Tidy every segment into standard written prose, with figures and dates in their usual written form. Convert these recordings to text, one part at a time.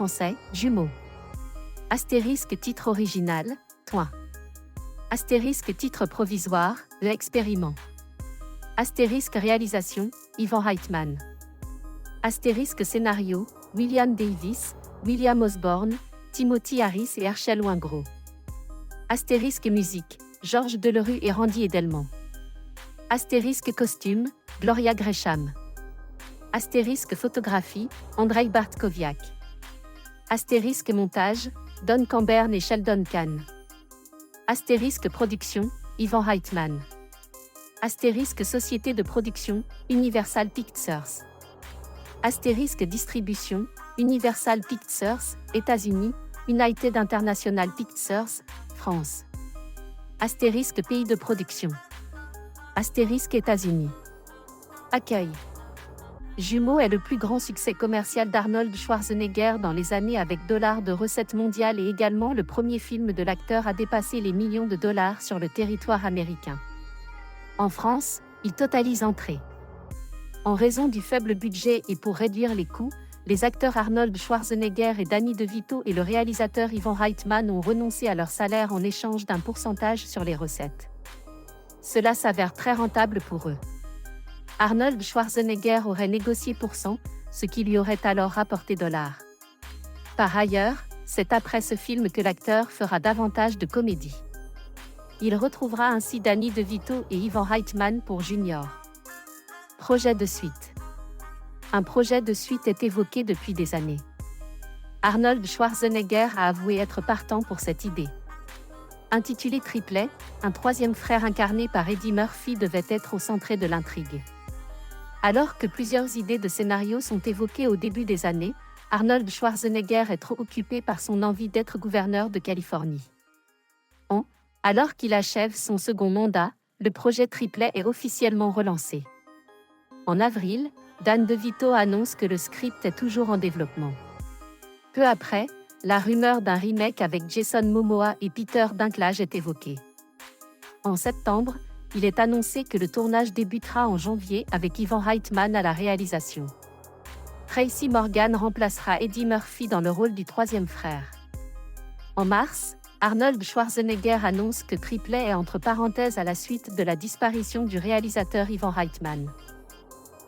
Français, jumeaux. Astérisque titre original, Toin. Astérisque titre provisoire, L'expériment. Astérisque réalisation, Ivan Reitman. Astérisque scénario, William Davis, William Osborne, Timothy Harris et Herschel Wingro. Astérisque musique, Georges Delerue et Randy Edelman. Astérisque costume, Gloria Gresham. Astérisque photographie, Andrei Bartkowiak. Astérisque montage, Don Cambern et Sheldon Kahn. Astérisque production, Ivan Reitman. Astérisque société de production, Universal Pictures. Astérisque distribution, Universal Pictures, États-Unis, United International Pictures, France. Astérisque pays de production. Astérisque États-Unis. Accueil. Jumeaux est le plus grand succès commercial d'Arnold Schwarzenegger dans les années avec $ de recettes mondiales et également le premier film de l'acteur à dépasser les millions de dollars sur le territoire américain. En France, il totalise entrées. En raison du faible budget et pour réduire les coûts, les acteurs Arnold Schwarzenegger et Danny DeVito et le réalisateur Ivan Reitman ont renoncé à leur salaire en échange d'un pourcentage sur les recettes. Cela s'avère très rentable pour eux. Arnold Schwarzenegger aurait négocié pour 100, ce qui lui aurait alors rapporté $. Par ailleurs, c'est après ce film que l'acteur fera davantage de comédie. Il retrouvera ainsi Danny DeVito et Ivan Reitman pour Junior. Projet de suite. Un projet de suite est évoqué depuis des années. Arnold Schwarzenegger a avoué être partant pour cette idée. Intitulé Triplet, un troisième frère incarné par Eddie Murphy devait être au centre de l'intrigue. Alors que plusieurs idées de scénario sont évoquées au début des années, Arnold Schwarzenegger est trop occupé par son envie d'être gouverneur de Californie. Alors qu'il achève son second mandat, le projet Triplet est officiellement relancé. En avril, Dan DeVito annonce que le script est toujours en développement. Peu après, la rumeur d'un remake avec Jason Momoa et Peter Dinklage est évoquée. En septembre, il est annoncé que le tournage débutera en janvier avec Ivan Reitman à la réalisation. Tracy Morgan remplacera Eddie Murphy dans le rôle du troisième frère. En mars, Arnold Schwarzenegger annonce que Triplet est entre parenthèses à la suite de la disparition du réalisateur Ivan Reitman.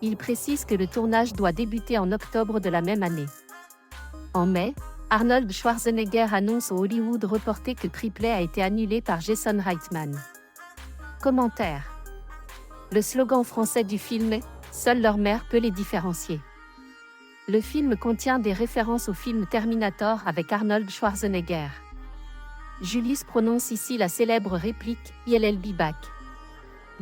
Il précise que le tournage doit débuter en octobre de la même année. En mai, Arnold Schwarzenegger annonce au Hollywood Reporter que Triplet a été annulé par Jason Reitman. Commentaire. Le slogan français du film est « Seule leur mère peut les différencier ». Le film contient des références au film Terminator avec Arnold Schwarzenegger. Julius prononce ici la célèbre réplique « I'll be back ».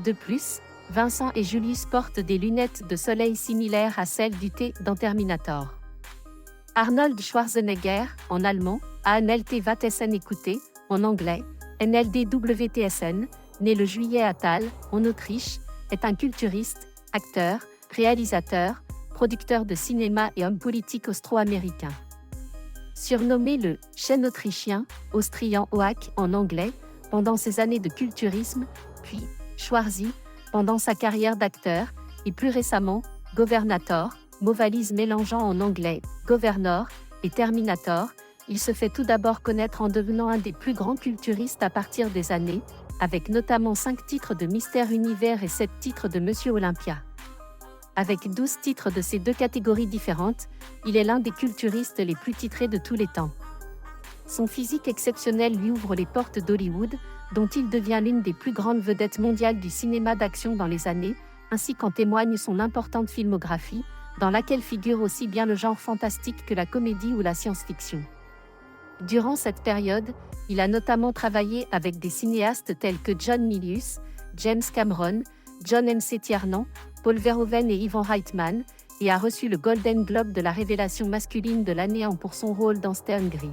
De plus, Vincent et Julius portent des lunettes de soleil similaires à celles du T dans Terminator. Arnold Schwarzenegger, en allemand, ANLT Vatessen écouté, en anglais, NLDWTSN, né le juillet à Thal, en Autriche, est un culturiste, acteur, réalisateur, producteur de cinéma et homme politique austro-américain. Surnommé le « chêne autrichien », Austrian Oak en anglais, pendant ses années de culturisme, puis « Schwarzy » pendant sa carrière d'acteur, et plus récemment, Governator, mot valise mélangeant en anglais « Governor » et « Terminator », il se fait tout d'abord connaître en devenant un des plus grands culturistes à partir des années, avec notamment 5 titres de Mister Univers et 7 titres de Monsieur Olympia. Avec 12 titres de ces deux catégories différentes, il est l'un des culturistes les plus titrés de tous les temps. Son physique exceptionnel lui ouvre les portes d'Hollywood, dont il devient l'une des plus grandes vedettes mondiales du cinéma d'action dans les années, ainsi qu'en témoigne son importante filmographie, dans laquelle figure aussi bien le genre fantastique que la comédie ou la science-fiction. Durant cette période, il a notamment travaillé avec des cinéastes tels que John Milius, James Cameron, John M.C. Tiernan, Paul Verhoeven et Ivan Reitman, et a reçu le Golden Globe de la révélation masculine de l'année pour son rôle dans Stay Hungry.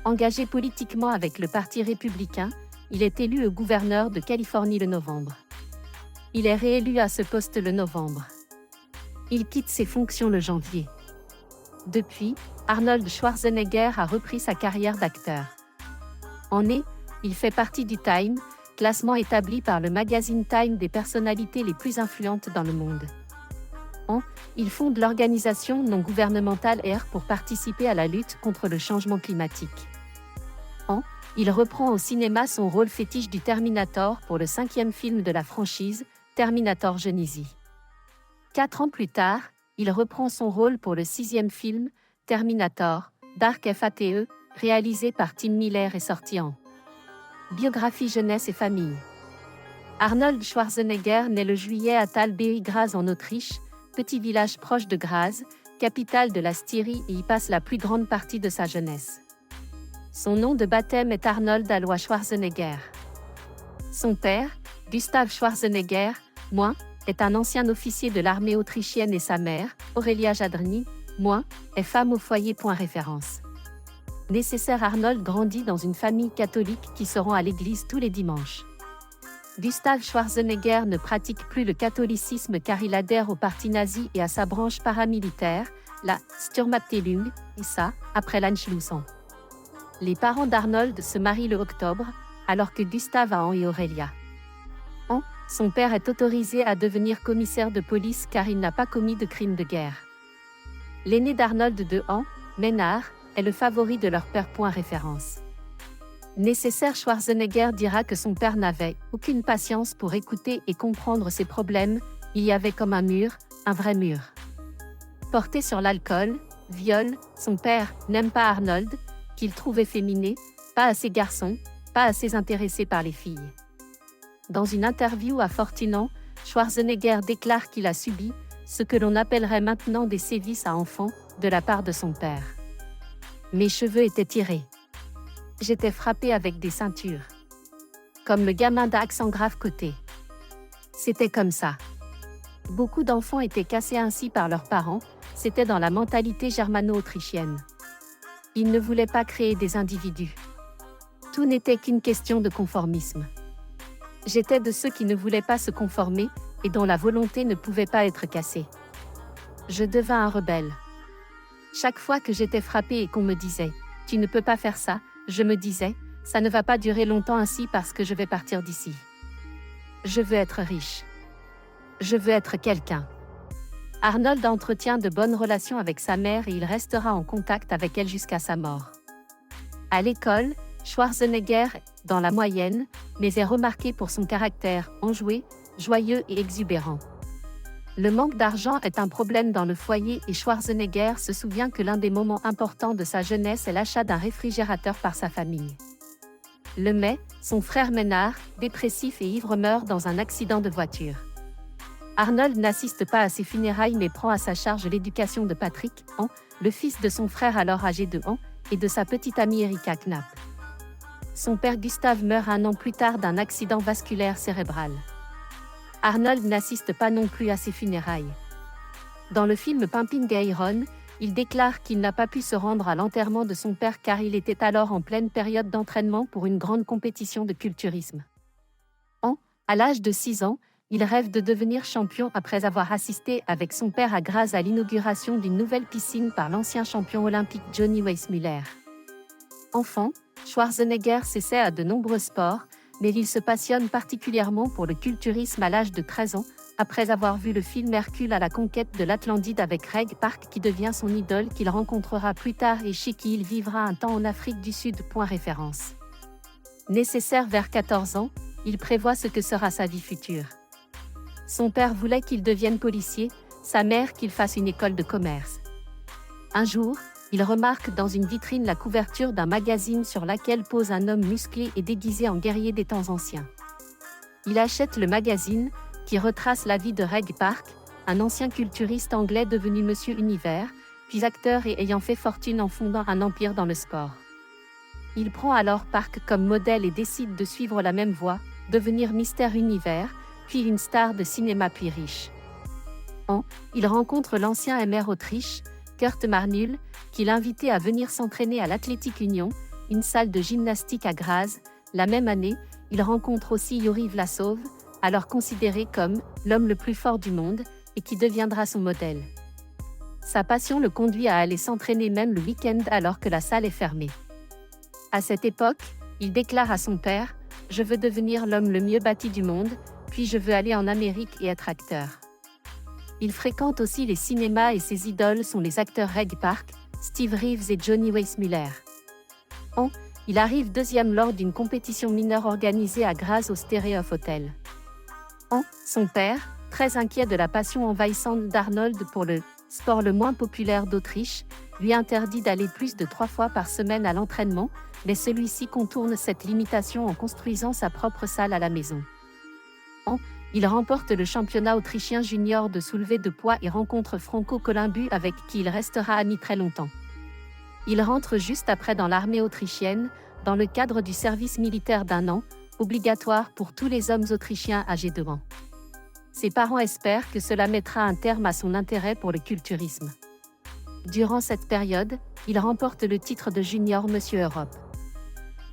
Engagé politiquement avec le Parti républicain, il est élu gouverneur de Californie le novembre. Il est réélu à ce poste le novembre. Il quitte ses fonctions le janvier. Depuis, Arnold Schwarzenegger a repris sa carrière d'acteur. En mai, il fait partie du Time, classement établi par le magazine Time des personnalités les plus influentes dans le monde. Il fonde l'organisation non gouvernementale Air pour participer à la lutte contre le changement climatique. Il reprend au cinéma son rôle fétiche du Terminator pour le 5e film de la franchise, Terminator Genisys. 4 ans plus tard, il reprend son rôle pour le 6e film, Terminator, Dark Fate, réalisé par Tim Miller et sorti en biographie jeunesse et famille. Arnold Schwarzenegger naît le juillet à Tal bei Graz en Autriche, petit village proche de Graz, capitale de la Styrie, et y passe la plus grande partie de sa jeunesse. Son nom de baptême est Arnold Alois Schwarzenegger. Son père, Gustav Schwarzenegger, est un ancien officier de l'armée autrichienne et sa mère, Aurelia Jadrny, est femme au foyer. Référence. Nécessaire. Arnold grandit dans une famille catholique qui se rend à l'église tous les dimanches. Gustav Schwarzenegger ne pratique plus le catholicisme car il adhère au parti nazi et à sa branche paramilitaire, la Sturmabteilung, SA, après l'Anschlussung. Les parents d'Arnold se marient le octobre, alors que Gustav a et Aurelia. Son père est autorisé à devenir commissaire de police car il n'a pas commis de crime de guerre. L'aîné d'Arnold de Ménard, est le favori de leur père. Référence. Nécessaire. Schwarzenegger dira que son père n'avait aucune patience pour écouter et comprendre ses problèmes, il y avait comme un vrai mur. Porté sur l'alcool, viol, son père n'aime pas Arnold, qu'il trouve efféminé, pas assez garçon, pas assez intéressé par les filles. Dans une interview à 14 ans, Schwarzenegger déclare qu'il a subi ce que l'on appellerait maintenant des sévices à enfants de la part de son père. Mes cheveux étaient tirés. J'étais frappé avec des ceintures. Comme le gamin d'accent grave côté. C'était comme ça. Beaucoup d'enfants étaient cassés ainsi par leurs parents, c'était dans la mentalité germano-autrichienne. Ils ne voulaient pas créer des individus. Tout n'était qu'une question de conformisme. J'étais de ceux qui ne voulaient pas se conformer et dont la volonté ne pouvait pas être cassée. Je devins un rebelle. Chaque fois que j'étais frappé et qu'on me disait « Tu ne peux pas faire ça », je me disais « Ça ne va pas durer longtemps ainsi parce que je vais partir d'ici. Je veux être riche. Je veux être quelqu'un. » Arnold entretient de bonnes relations avec sa mère et il restera en contact avec elle jusqu'à sa mort. À l'école, Schwarzenegger est dans la moyenne, mais est remarqué pour son caractère enjoué, joyeux et exubérant. Le manque d'argent est un problème dans le foyer et Schwarzenegger se souvient que l'un des moments importants de sa jeunesse est l'achat d'un réfrigérateur par sa famille. Le mai, son frère Ménard, dépressif et ivre, meurt dans un accident de voiture. Arnold n'assiste pas à ses funérailles mais prend à sa charge l'éducation de Patrick, le fils de son frère alors âgé de et de sa petite amie Erika Knapp. Son père Gustav meurt un an plus tard d'un accident vasculaire cérébral. Arnold n'assiste pas non plus à ses funérailles. Dans le film Pimpin' Gayron, il déclare qu'il n'a pas pu se rendre à l'enterrement de son père car il était alors en pleine période d'entraînement pour une grande compétition de culturisme. À l'âge de 6 ans, il rêve de devenir champion après avoir assisté avec son père à Graz à l'inauguration d'une nouvelle piscine par l'ancien champion olympique Johnny Weissmuller. Enfant, Schwarzenegger s'essaie à de nombreux sports, mais il se passionne particulièrement pour le culturisme à l'âge de 13 ans, après avoir vu le film Hercule à la conquête de l'Atlantide avec Reg Park qui devient son idole qu'il rencontrera plus tard et chez qui il vivra un temps en Afrique du Sud. Référence. Nécessaire. Vers 14 ans, il prévoit ce que sera sa vie future. Son père voulait qu'il devienne policier, sa mère qu'il fasse une école de commerce. Un jour, il remarque dans une vitrine la couverture d'un magazine sur laquelle pose un homme musclé et déguisé en guerrier des temps anciens. Il achète le magazine, qui retrace la vie de Reg Park, un ancien culturiste anglais devenu Monsieur Univers, puis acteur et ayant fait fortune en fondant un empire dans le sport. Il prend alors Park comme modèle et décide de suivre la même voie, devenir Mister Univers, puis une star de cinéma puis riche. Il rencontre l'ancien MR Autriche, Kurt Marnul, qui l'invitait à venir s'entraîner à l'Athletic Union, une salle de gymnastique à Graz. La même année, il rencontre aussi Yuri Vlasov, alors considéré comme l'homme le plus fort du monde, et qui deviendra son modèle. Sa passion le conduit à aller s'entraîner même le week-end alors que la salle est fermée. À cette époque, il déclare à son père « Je veux devenir l'homme le mieux bâti du monde, puis je veux aller en Amérique et être acteur. » Il fréquente aussi les cinémas et ses idoles sont les acteurs Reg Park, Steve Reeves et Johnny Weissmuller. Il arrive deuxième lors d'une compétition mineure organisée à Graz au Stereof Hotel. Son père, très inquiet de la passion envahissante d'Arnold pour le sport le moins populaire d'Autriche, lui interdit d'aller plus de 3 fois par semaine à l'entraînement, mais celui-ci contourne cette limitation en construisant sa propre salle à la maison. Il remporte le championnat autrichien junior de soulevé de poids et rencontre Franco Columbu avec qui il restera ami très longtemps. Il rentre juste après dans l'armée autrichienne, dans le cadre du service militaire d'1 an, obligatoire pour tous les hommes autrichiens âgés de 1 ans. Ses parents espèrent que cela mettra un terme à son intérêt pour le culturisme. Durant cette période, il remporte le titre de junior Monsieur Europe.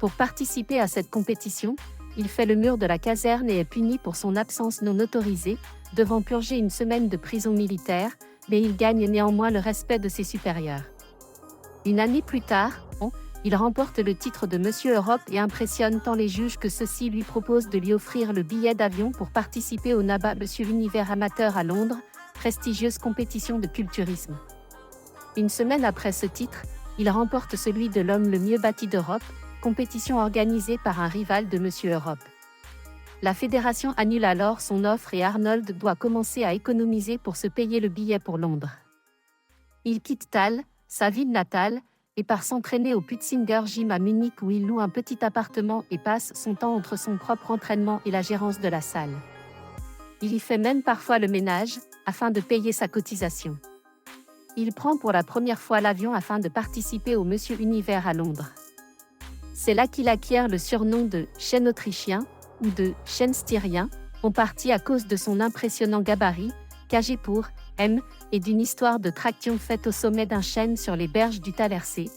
Pour participer à cette compétition, il fait le mur de la caserne et est puni pour son absence non autorisée, devant purger une semaine de prison militaire, mais il gagne néanmoins le respect de ses supérieurs. Une année plus tard, il remporte le titre de Monsieur Europe et impressionne tant les juges que ceux-ci lui proposent de lui offrir le billet d'avion pour participer au NABA Monsieur Univers Amateur à Londres, prestigieuse compétition de culturisme. Une semaine après ce titre, il remporte celui de l'homme le mieux bâti d'Europe, compétition organisée par un rival de Monsieur Europe. La fédération annule alors son offre et Arnold doit commencer à économiser pour se payer le billet pour Londres. Il quitte Thal, sa ville natale, et part s'entraîner au Pützinger Gym à Munich où il loue un petit appartement et passe son temps entre son propre entraînement et la gérance de la salle. Il y fait même parfois le ménage, afin de payer sa cotisation. Il prend pour la première fois l'avion afin de participer au Monsieur Univers à Londres. C'est là qu'il acquiert le surnom de « chêne autrichien » ou de « chêne styrien », en partie à cause de son impressionnant gabarit, KG pour M, et d'une histoire de traction faite au sommet d'un chêne sur les berges du Talersee.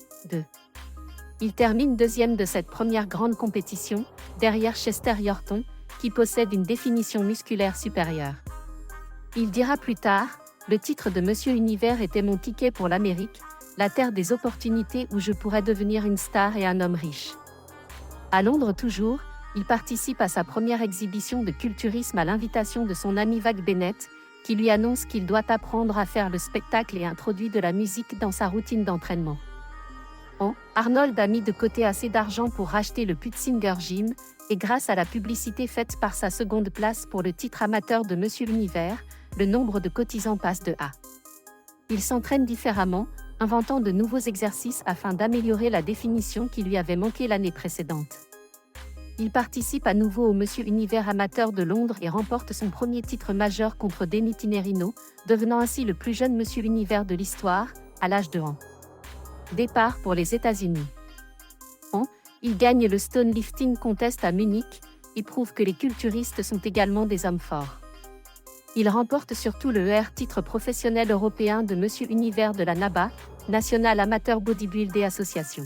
Il termine deuxième de cette première grande compétition, derrière Chester Yorton, qui possède une définition musculaire supérieure. Il dira plus tard, le titre de Monsieur Univers était mon ticket pour l'Amérique, la terre des opportunités où je pourrais devenir une star et un homme riche. À Londres toujours, il participe à sa première exhibition de culturisme à l'invitation de son ami Vag Bennett, qui lui annonce qu'il doit apprendre à faire le spectacle et introduit de la musique dans sa routine d'entraînement. Arnold a mis de côté assez d'argent pour racheter le Pützinger Gym, et grâce à la publicité faite par sa seconde place pour le titre amateur de Monsieur Univers, le nombre de cotisants passe de A. Il s'entraîne différemment, inventant de nouveaux exercices afin d'améliorer la définition qui lui avait manqué l'année précédente. Il participe à nouveau au Monsieur Univers Amateur de Londres et remporte son premier titre majeur contre Denny Tinerino, devenant ainsi le plus jeune Monsieur Univers de l'histoire, à l'âge de 1 ans. Départ pour les États-Unis. Il gagne le Stone Lifting Contest à Munich et prouve que les culturistes sont également des hommes forts. Il remporte surtout le titre professionnel européen de Monsieur Univers de la NABA, National Amateur Bodybuilding Association.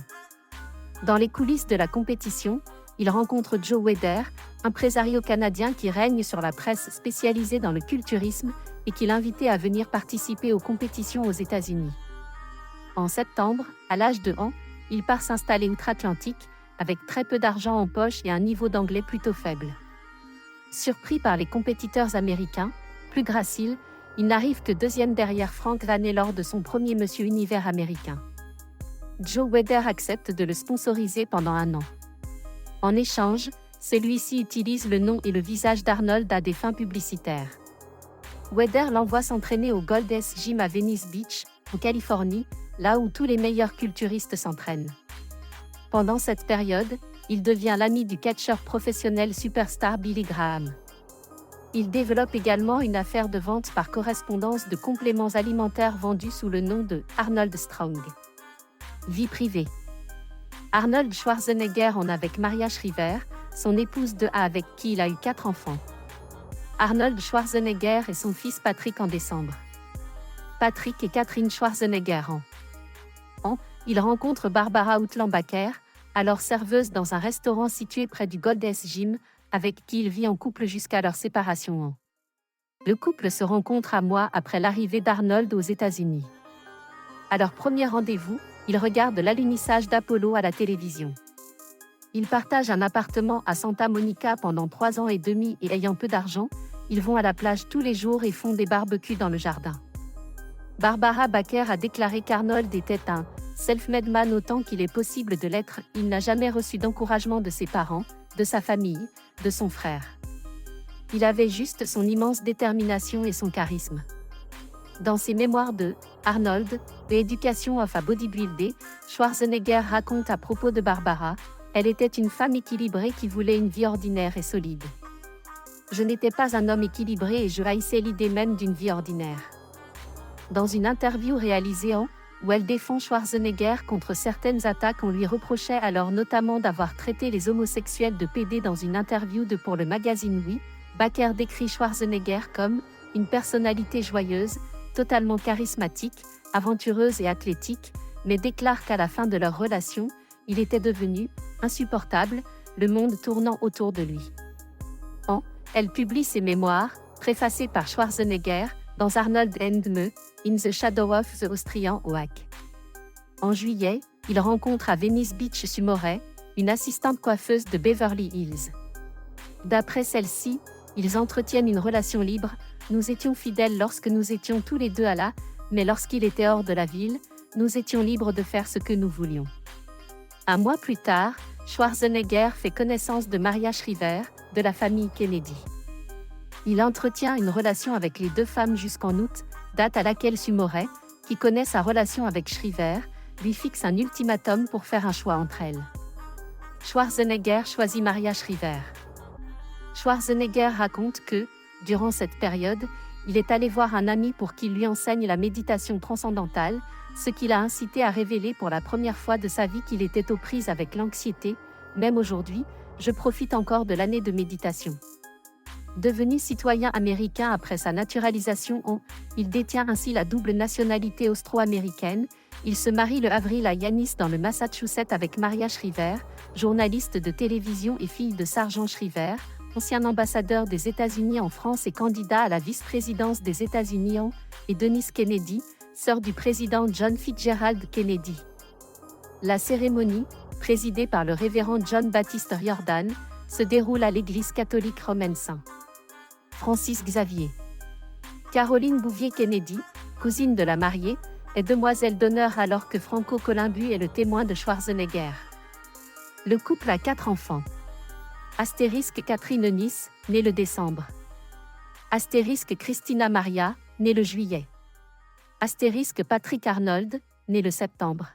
Dans les coulisses de la compétition, il rencontre Joe Weider, impresario canadien qui règne sur la presse spécialisée dans le culturisme et qui l'invitait à venir participer aux compétitions aux États-Unis. En septembre, à l'âge de 1 ans, il part s'installer outre-Atlantique, avec très peu d'argent en poche et un niveau d'anglais plutôt faible. Surpris par les compétiteurs américains, plus graciles, il n'arrive que deuxième derrière Frank Vannet lors de son premier Monsieur Univers américain. Joe Weider accepte de le sponsoriser pendant 1 an. En échange, celui-ci utilise le nom et le visage d'Arnold à des fins publicitaires. Weider l'envoie s'entraîner au Gold's Gym à Venice Beach, en Californie, là où tous les meilleurs culturistes s'entraînent. Pendant cette période, il devient l'ami du catcheur professionnel superstar Billy Graham. Il développe également une affaire de vente par correspondance de compléments alimentaires vendus sous le nom de Arnold Strong. Vie privée. Arnold Schwarzenegger en avec Maria Shriver, son épouse de A avec qui il a eu 4 enfants. Arnold Schwarzenegger et son fils Patrick en décembre. Patrick et Catherine Schwarzenegger il rencontre Barbara Outlambacher, alors serveuse dans un restaurant situé près du Gold's Gym, avec qui il vit en couple jusqu'à leur séparation. Le couple se rencontre un mois après l'arrivée d'Arnold aux États-Unis. À leur premier rendez-vous, ils regardent l'alunissage d'Apollo à la télévision. Ils partagent un appartement à Santa Monica pendant 3 ans et demi et ayant peu d'argent, ils vont à la plage tous les jours et font des barbecues dans le jardin. Barbara Bakker a déclaré qu'Arnold était un « self-made man autant qu'il est possible de l'être ». Il n'a jamais reçu d'encouragement de ses parents, de sa famille, de son frère. Il avait juste son immense détermination et son charisme. Dans ses mémoires de Arnold, The Education of a Bodybuilder, Schwarzenegger raconte à propos de Barbara, elle était une femme équilibrée qui voulait une vie ordinaire et solide. Je n'étais pas un homme équilibré et je haïssais l'idée même d'une vie ordinaire. Dans une interview réalisée en où elle défend Schwarzenegger contre certaines attaques, on lui reprochait alors notamment d'avoir traité les homosexuels de PD. Dans une interview pour le magazine Oui, Bakker décrit Schwarzenegger comme une personnalité joyeuse, totalement charismatique, aventureuse et athlétique, mais déclare qu'à la fin de leur relation, il était devenu insupportable, le monde tournant autour de lui. Elle publie ses mémoires, préfacées par Schwarzenegger, dans Arnold and Me, In the Shadow of the Austrian Oak. En juillet, il rencontre à Venice Beach Sue Moray, une assistante coiffeuse de Beverly Hills. D'après celle-ci, ils entretiennent une relation libre. Nous étions fidèles lorsque nous étions tous les deux mais lorsqu'il était hors de la ville, nous étions libres de faire ce que nous voulions. Un mois plus tard, Schwarzenegger fait connaissance de Maria Shriver, de la famille Kennedy. Il entretient une relation avec les deux femmes jusqu'en août, date à laquelle Sue Moray, qui connaît sa relation avec Shriver, lui fixe un ultimatum pour faire un choix entre elles. Schwarzenegger choisit Maria Shriver. Schwarzenegger raconte que, durant cette période, il est allé voir un ami pour qu'il lui enseigne la méditation transcendantale, ce qui l'a incité à révéler pour la première fois de sa vie qu'il était aux prises avec l'anxiété. Même aujourd'hui, je profite encore de l'année de méditation. Devenu citoyen américain après sa naturalisation il détient ainsi la double nationalité austro-américaine. Il se marie le avril à Yanis dans le Massachusetts avec Maria Shriver, journaliste de télévision et fille de Sargent Shriver, ancien ambassadeur des États-Unis en France et candidat à la vice-présidence des États-Unis et Denise Kennedy, sœur du président John Fitzgerald Kennedy. La cérémonie, présidée par le révérend John Baptiste Riordan, se déroule à l'église catholique romaine St. Francis Xavier. Caroline Bouvier-Kennedy, cousine de la mariée, est demoiselle d'honneur alors que Franco Columbu est le témoin de Schwarzenegger. Le couple a 4 enfants. Astérisque Catherine Nice, née le décembre. Astérisque Christina Maria, née le juillet. Astérisque Patrick Arnold, né le septembre.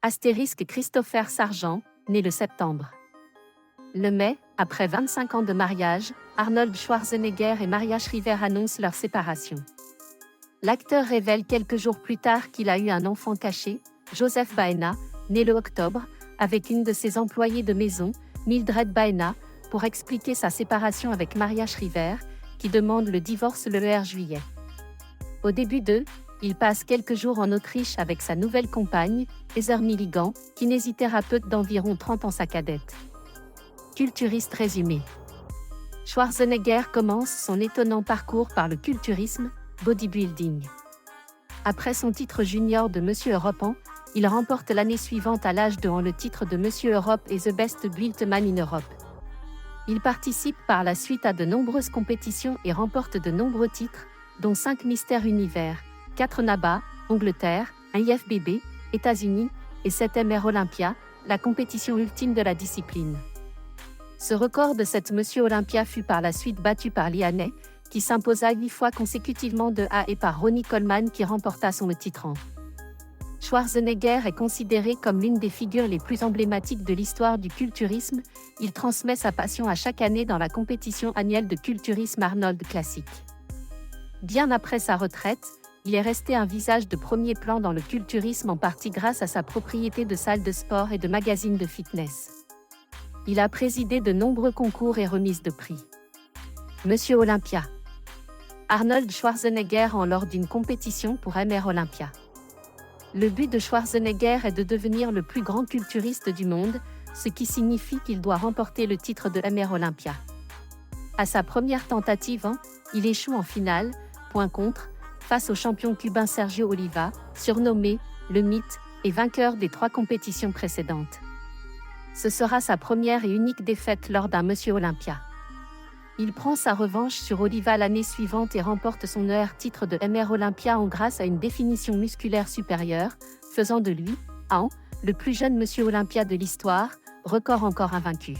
Astérisque Christopher Sargent, né le septembre. Le mai, après 25 ans de mariage, Arnold Schwarzenegger et Maria Shriver annoncent leur séparation. L'acteur révèle quelques jours plus tard qu'il a eu un enfant caché, Joseph Baena, né le octobre, avec une de ses employées de maison, Mildred Baena, pour expliquer sa séparation avec Maria Shriver, qui demande le divorce le 1er juillet. Au début il passe quelques jours en Autriche avec sa nouvelle compagne, Heather Milligan, kinésithérapeute d'environ 30 ans sa cadette. Culturiste résumé. Schwarzenegger commence son étonnant parcours par le culturisme, bodybuilding. Après son titre junior de Monsieur Europe il remporte l'année suivante à l'âge de le titre de Monsieur Europe et The Best Built Man in Europe. Il participe par la suite à de nombreuses compétitions et remporte de nombreux titres, dont 5 Mister Univers, 4 NABA, Angleterre, un IFBB, États-Unis, et 7 MR Olympia, la compétition ultime de la discipline. Ce record de cette Monsieur Olympia fut par la suite battu par Lianet, qui s'imposa 8 fois consécutivement et par Ronnie Coleman qui remporta son titre Schwarzenegger est considéré comme l'une des figures les plus emblématiques de l'histoire du culturisme. Il transmet sa passion à chaque année dans la compétition annuelle de culturisme Arnold Classic. Bien après sa retraite, il est resté un visage de premier plan dans le culturisme en partie grâce à sa propriété de salle de sport et de magazines de fitness. Il a présidé de nombreux concours et remises de prix. Monsieur Olympia. Arnold Schwarzenegger lors d'une compétition pour MR Olympia. Le but de Schwarzenegger est de devenir le plus grand culturiste du monde, ce qui signifie qu'il doit remporter le titre de MR Olympia. À sa première tentative, il échoue en finale, point contre, face au champion cubain Sergio Oliva, surnommé « le mythe » et vainqueur des 3 compétitions précédentes. Ce sera sa première et unique défaite lors d'un Monsieur Olympia. Il prend sa revanche sur Oliva l'année suivante et remporte son titre de Mr Olympia grâce à une définition musculaire supérieure, faisant de lui, le plus jeune Monsieur Olympia de l'histoire, record encore invaincu.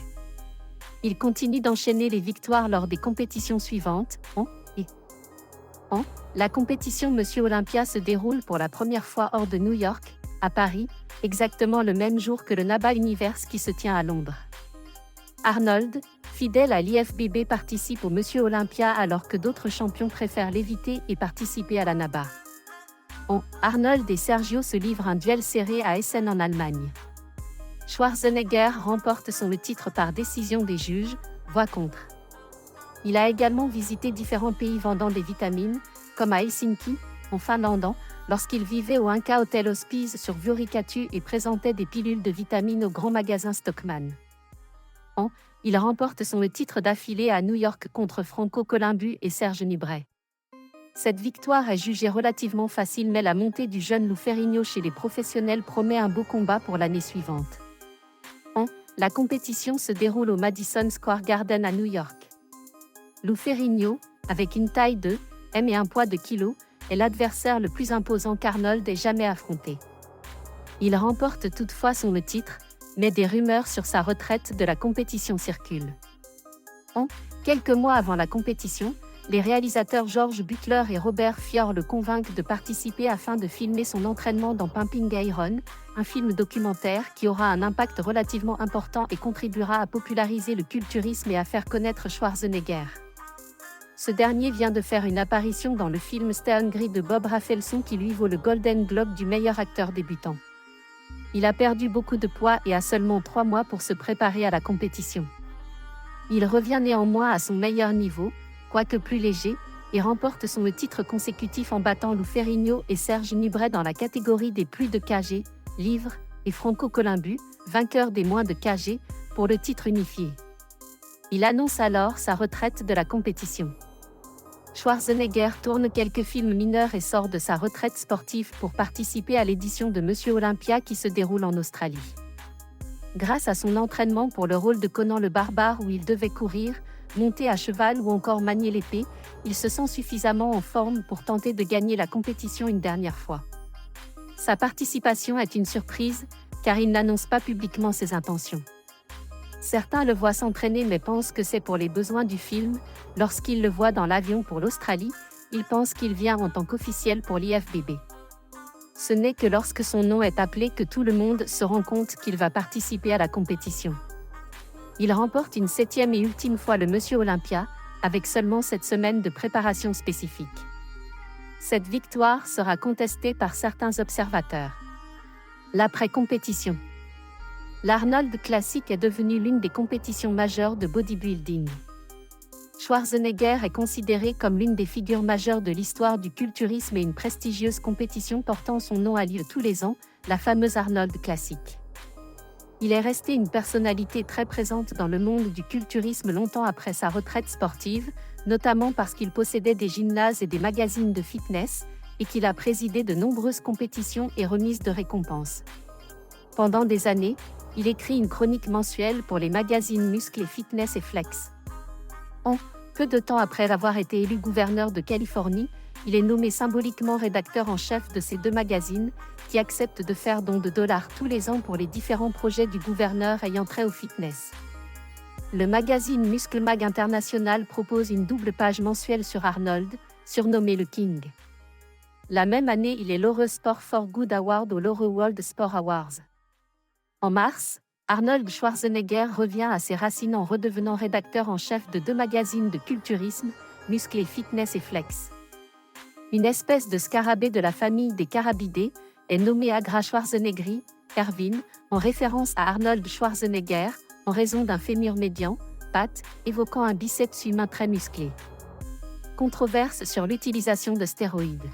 Il continue d'enchaîner les victoires lors des compétitions suivantes. La compétition Monsieur Olympia se déroule pour la première fois hors de New York, à Paris, exactement le même jour que le NABBA Universe qui se tient à Londres. Arnold, fidèle à l'IFBB, participe au Monsieur Olympia alors que d'autres champions préfèrent l'éviter et participer à la NABBA. Arnold et Sergio se livrent un duel serré à Essen en Allemagne. Schwarzenegger remporte son titre par décision des juges, voix contre. Il a également visité différents pays vendant des vitamines, comme à Helsinki, en Finlande, lorsqu'il vivait au Inca Hotel Hospice sur Vuorikatu et présentait des pilules de vitamines au grand magasin Stockmann. Il remporte son titre d'affilée à New York contre Franco Columbu et Serge Nubret. Cette victoire est jugée relativement facile, mais la montée du jeune Lou Ferrigno chez les professionnels promet un beau combat pour l'année suivante. La compétition se déroule au Madison Square Garden à New York. Lou Ferrigno, avec une taille de m et un poids de kg, est l'adversaire le plus imposant qu'Arnold ait jamais affronté. Il remporte toutefois son titre, mais des rumeurs sur sa retraite de la compétition circulent. Quelques mois avant la compétition, les réalisateurs George Butler et Robert Fior le convainquent de participer afin de filmer son entraînement dans Pumping Iron, un film documentaire qui aura un impact relativement important et contribuera à populariser le culturisme et à faire connaître Schwarzenegger. Ce dernier vient de faire une apparition dans le film Stay Hungry de Bob Rafelson qui lui vaut le Golden Globe du meilleur acteur débutant. Il a perdu beaucoup de poids et a seulement 3 mois pour se préparer à la compétition. Il revient néanmoins à son meilleur niveau, quoique plus léger, et remporte son titre consécutif en battant Lou Ferrigno et Serge Nubret dans la catégorie des plus de kg, livres, et Franco Columbu, vainqueur des moins de kg, pour le titre unifié. Il annonce alors sa retraite de la compétition. Schwarzenegger tourne quelques films mineurs et sort de sa retraite sportive pour participer à l'édition de Monsieur Olympia qui se déroule en Australie. Grâce à son entraînement pour le rôle de Conan le Barbare où il devait courir, monter à cheval ou encore manier l'épée, il se sent suffisamment en forme pour tenter de gagner la compétition une dernière fois. Sa participation est une surprise, car il n'annonce pas publiquement ses intentions. Certains le voient s'entraîner mais pensent que c'est pour les besoins du film. Lorsqu'ils le voient dans l'avion pour l'Australie, ils pensent qu'il vient en tant qu'officiel pour l'IFBB. Ce n'est que lorsque son nom est appelé que tout le monde se rend compte qu'il va participer à la compétition. Il remporte une 7e et ultime fois le Monsieur Olympia, avec seulement 7 semaines de préparation spécifique. Cette victoire sera contestée par certains observateurs. L'après-compétition. L'Arnold Classic est devenu l'une des compétitions majeures de bodybuilding. Schwarzenegger est considéré comme l'une des figures majeures de l'histoire du culturisme et une prestigieuse compétition portant son nom a lieu tous les ans, la fameuse Arnold Classic. Il est resté une personnalité très présente dans le monde du culturisme longtemps après sa retraite sportive, notamment parce qu'il possédait des gymnases et des magazines de fitness, et qu'il a présidé de nombreuses compétitions et remises de récompenses. Pendant des années, il écrit une chronique mensuelle pour les magazines Muscle et Fitness et Flex. Peu de temps après avoir été élu gouverneur de Californie, il est nommé symboliquement rédacteur en chef de ces 2 magazines, qui acceptent de faire don de $ tous les ans pour les différents projets du gouverneur ayant trait au fitness. Le magazine Muscle Mag International propose une double page mensuelle sur Arnold, surnommé le King. La même année, il est l'Heureux Sport for Good Award au l'Heureux World Sport Awards. En mars, Arnold Schwarzenegger revient à ses racines en redevenant rédacteur en chef de 2 magazines de culturisme, Muscle et Fitness et Flex. Une espèce de scarabée de la famille des carabidés est nommée Agra Schwarzeneggeri, Erwin, en référence à Arnold Schwarzenegger, en raison d'un fémur médian, patte, évoquant un biceps humain très musclé. Controverse sur l'utilisation de stéroïdes.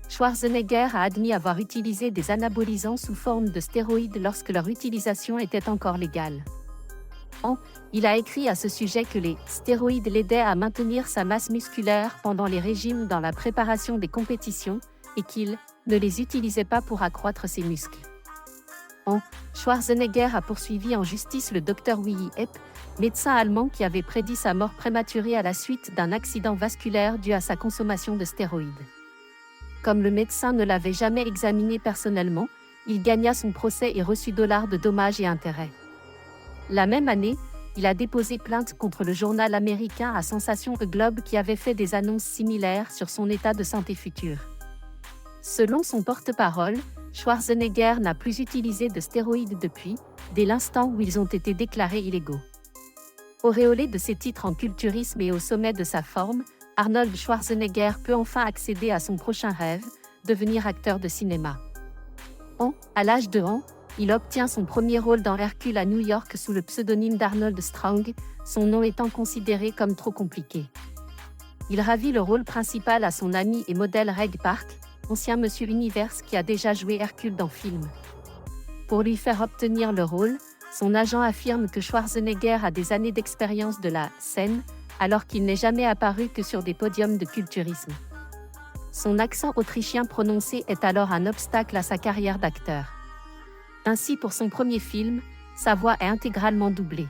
Schwarzenegger a admis avoir utilisé des anabolisants sous forme de stéroïdes lorsque leur utilisation était encore légale. Il a écrit à ce sujet que les stéroïdes l'aidaient à maintenir sa masse musculaire pendant les régimes dans la préparation des compétitions et qu'il ne les utilisait pas pour accroître ses muscles. Schwarzenegger a poursuivi en justice le Dr Willy Epp, médecin allemand qui avait prédit sa mort prématurée à la suite d'un accident vasculaire dû à sa consommation de stéroïdes. Comme le médecin ne l'avait jamais examiné personnellement, il gagna son procès et reçut $ de dommages et intérêts. La même année, il a déposé plainte contre le journal américain à sensation The Globe qui avait fait des annonces similaires sur son état de santé futur. Selon son porte-parole, Schwarzenegger n'a plus utilisé de stéroïdes depuis, dès l'instant où ils ont été déclarés illégaux. Auréolé de ses titres en culturisme et au sommet de sa forme, Arnold Schwarzenegger peut enfin accéder à son prochain rêve, devenir acteur de cinéma. À l'âge de il obtient son premier rôle dans Hercule à New York sous le pseudonyme d'Arnold Strong, son nom étant considéré comme trop compliqué. Il ravit le rôle principal à son ami et modèle Reg Park, ancien Monsieur Univers qui a déjà joué Hercule dans film. Pour lui faire obtenir le rôle, son agent affirme que Schwarzenegger a des années d'expérience de la scène, alors qu'il n'est jamais apparu que sur des podiums de culturisme. Son accent autrichien prononcé est alors un obstacle à sa carrière d'acteur. Ainsi pour son premier film, sa voix est intégralement doublée.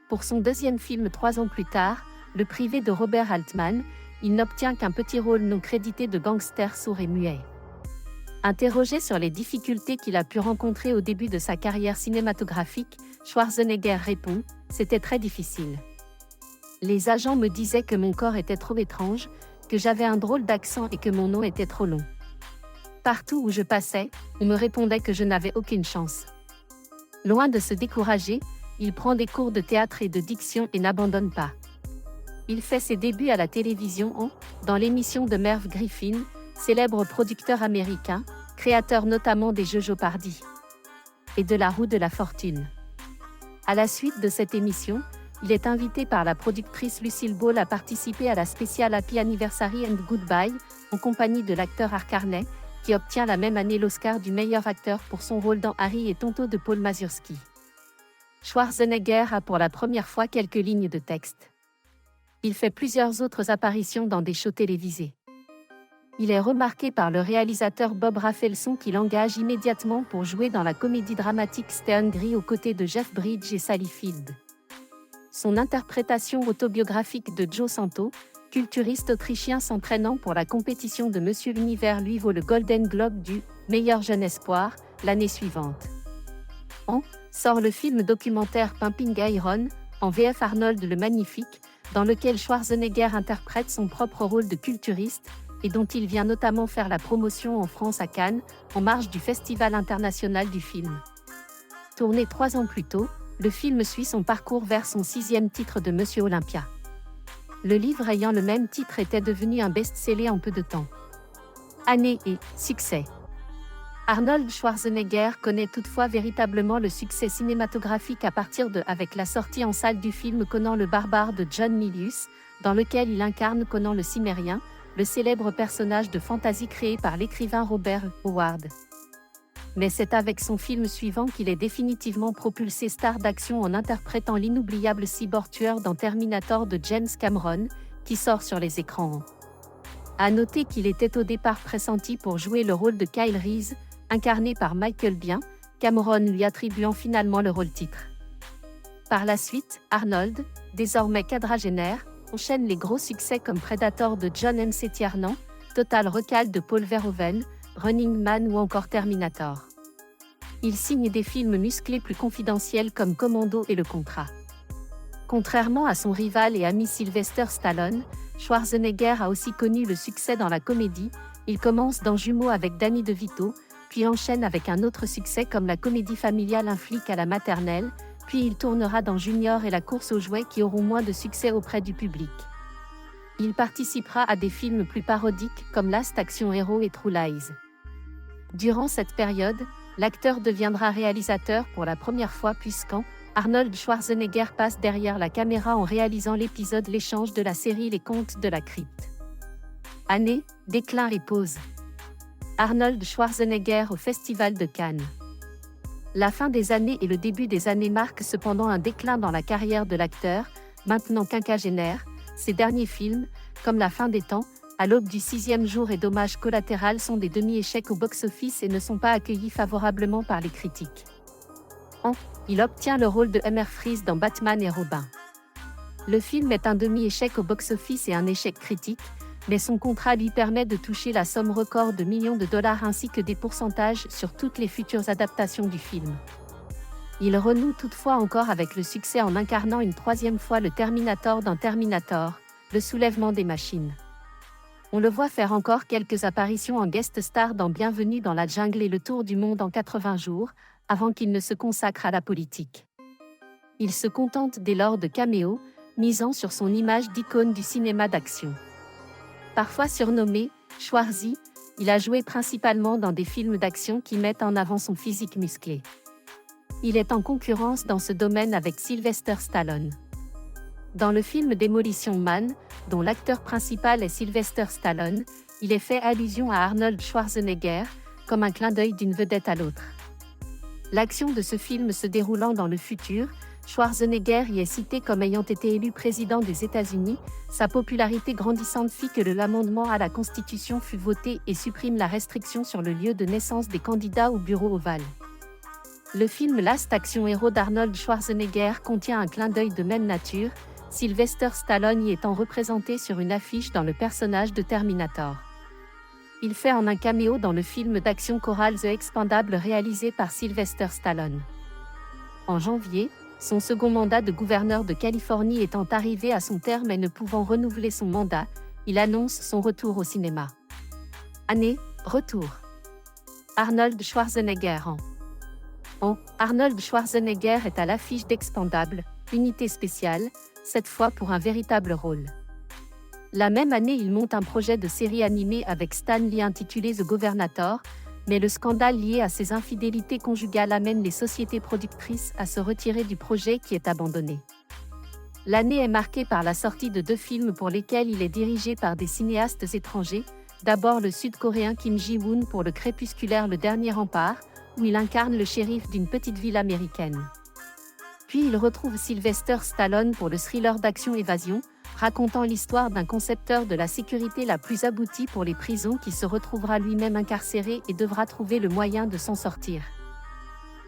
Pour son deuxième film 3 ans plus tard, Le Privé de Robert Altman, il n'obtient qu'un petit rôle non crédité de gangster sourd et muet. Interrogé sur les difficultés qu'il a pu rencontrer au début de sa carrière cinématographique, Schwarzenegger répond « C'était très difficile. Les agents me disaient que mon corps était trop étrange, que j'avais un drôle d'accent et que mon nom était trop long. Partout où je passais, on me répondait que je n'avais aucune chance. » Loin de se décourager, il prend des cours de théâtre et de diction et n'abandonne pas. Il fait ses débuts à la télévision dans l'émission de Merv Griffin, célèbre producteur américain, créateur notamment des Jeux Jeopardy et de La Roue de la Fortune. À la suite de cette émission, il est invité par la productrice Lucille Ball à participer à la spéciale Happy Anniversary and Goodbye, en compagnie de l'acteur Art Carney, qui obtient la même année l'Oscar du meilleur acteur pour son rôle dans Harry et Tonto de Paul Mazursky. Schwarzenegger a pour la première fois quelques lignes de texte. Il fait plusieurs autres apparitions dans des shows télévisés. Il est remarqué par le réalisateur Bob Rafelson qui l'engage immédiatement pour jouer dans la comédie dramatique Stay Hungry aux côtés de Jeff Bridges et Sally Field. Son interprétation autobiographique de Joe Santo, culturiste autrichien s'entraînant pour la compétition de Monsieur Univers lui vaut le Golden Globe du « meilleur jeune espoir » l'année suivante. Sort le film documentaire Pumping Iron, en VF Arnold le Magnifique, dans lequel Schwarzenegger interprète son propre rôle de culturiste, et dont il vient notamment faire la promotion en France à Cannes, en marge du Festival international du film. Tourné 3 ans plus tôt, le film suit son parcours vers son 6e titre de Monsieur Olympia. Le livre ayant le même titre était devenu un best-seller en peu de temps. Année et succès. Arnold Schwarzenegger connaît toutefois véritablement le succès cinématographique à partir de avec la sortie en salle du film Conan le Barbare de John Milius, dans lequel il incarne Conan le Cimérien, le célèbre personnage de fantasy créé par l'écrivain Robert Howard. Mais c'est avec son film suivant qu'il est définitivement propulsé star d'action en interprétant l'inoubliable cyborg tueur dans Terminator de James Cameron, qui sort sur les écrans. À noter qu'il était au départ pressenti pour jouer le rôle de Kyle Reese, incarné par Michael Biehn, Cameron lui attribuant finalement le rôle-titre. Par la suite, Arnold, désormais quadragénaire, enchaîne les gros succès comme Predator de John M. Tiernan, Total Recall de Paul Verhoeven, Running Man ou encore Terminator. Il signe des films musclés plus confidentiels comme Commando et Le Contrat. Contrairement à son rival et ami Sylvester Stallone, Schwarzenegger a aussi connu le succès dans la comédie. Il commence dans Jumeaux avec Danny DeVito, puis enchaîne avec un autre succès comme la comédie familiale Un flic à la maternelle, puis il tournera dans Junior et La course aux jouets qui auront moins de succès auprès du public. Il participera à des films plus parodiques comme Last Action Hero et True Lies. Durant cette période, l'acteur deviendra réalisateur pour la première fois puisqu'en Arnold Schwarzenegger passe derrière la caméra en réalisant l'épisode L'échange de la série Les Contes de la Crypte. Année, déclin et pause. Arnold Schwarzenegger au Festival de Cannes. La fin des années et le début des années marquent cependant un déclin dans la carrière de l'acteur, maintenant quinquagénaire. Ses derniers films, comme La fin des temps, À l'aube du 6e jour et Dommage collatéral sont des demi-échecs au box-office et ne sont pas accueillis favorablement par les critiques. Il obtient le rôle de Hammer Freeze dans Batman et Robin. Le film est un demi-échec au box-office et un échec critique, mais son contrat lui permet de toucher la somme record de millions de dollars ainsi que des pourcentages sur toutes les futures adaptations du film. Il renoue toutefois encore avec le succès en incarnant une troisième fois le Terminator dans Terminator, le soulèvement des machines. On le voit faire encore quelques apparitions en guest star dans Bienvenue dans la jungle et le tour du monde en 80 jours, avant qu'il ne se consacre à la politique. Il se contente dès lors de caméos, misant sur son image d'icône du cinéma d'action. Parfois surnommé Schwarzy, il a joué principalement dans des films d'action qui mettent en avant son physique musclé. Il est en concurrence dans ce domaine avec Sylvester Stallone. Dans le film Demolition Man, dont l'acteur principal est Sylvester Stallone, il est fait allusion à Arnold Schwarzenegger, comme un clin d'œil d'une vedette à l'autre. L'action de ce film se déroulant dans le futur, Schwarzenegger y est cité comme ayant été élu président des États-Unis. Sa popularité grandissante fit que l'amendement à la Constitution fut voté et supprime la restriction sur le lieu de naissance des candidats au bureau ovale. Le film Last Action Hero d'Arnold Schwarzenegger contient un clin d'œil de même nature, Sylvester Stallone y étant représenté sur une affiche dans le personnage de Terminator. Il fait un caméo dans le film d'action choral The Expendables réalisé par Sylvester Stallone. En janvier, son second mandat de gouverneur de Californie étant arrivé à son terme et ne pouvant renouveler son mandat, il annonce son retour au cinéma. Année, retour. Arnold Schwarzenegger Arnold Schwarzenegger est à l'affiche d'Expendables, unité spéciale, cette fois pour un véritable rôle. La même année, il monte un projet de série animée avec Stan Lee intitulé The Governator, mais le scandale lié à ses infidélités conjugales amène les sociétés productrices à se retirer du projet qui est abandonné. L'année est marquée par la sortie de 2 films pour lesquels il est dirigé par des cinéastes étrangers, d'abord le sud-coréen Kim Ji-woon pour le crépusculaire Le Dernier Rempart, où il incarne le shérif d'une petite ville américaine. Puis il retrouve Sylvester Stallone pour le thriller d'action Évasion, racontant l'histoire d'un concepteur de la sécurité la plus aboutie pour les prisons qui se retrouvera lui-même incarcéré et devra trouver le moyen de s'en sortir.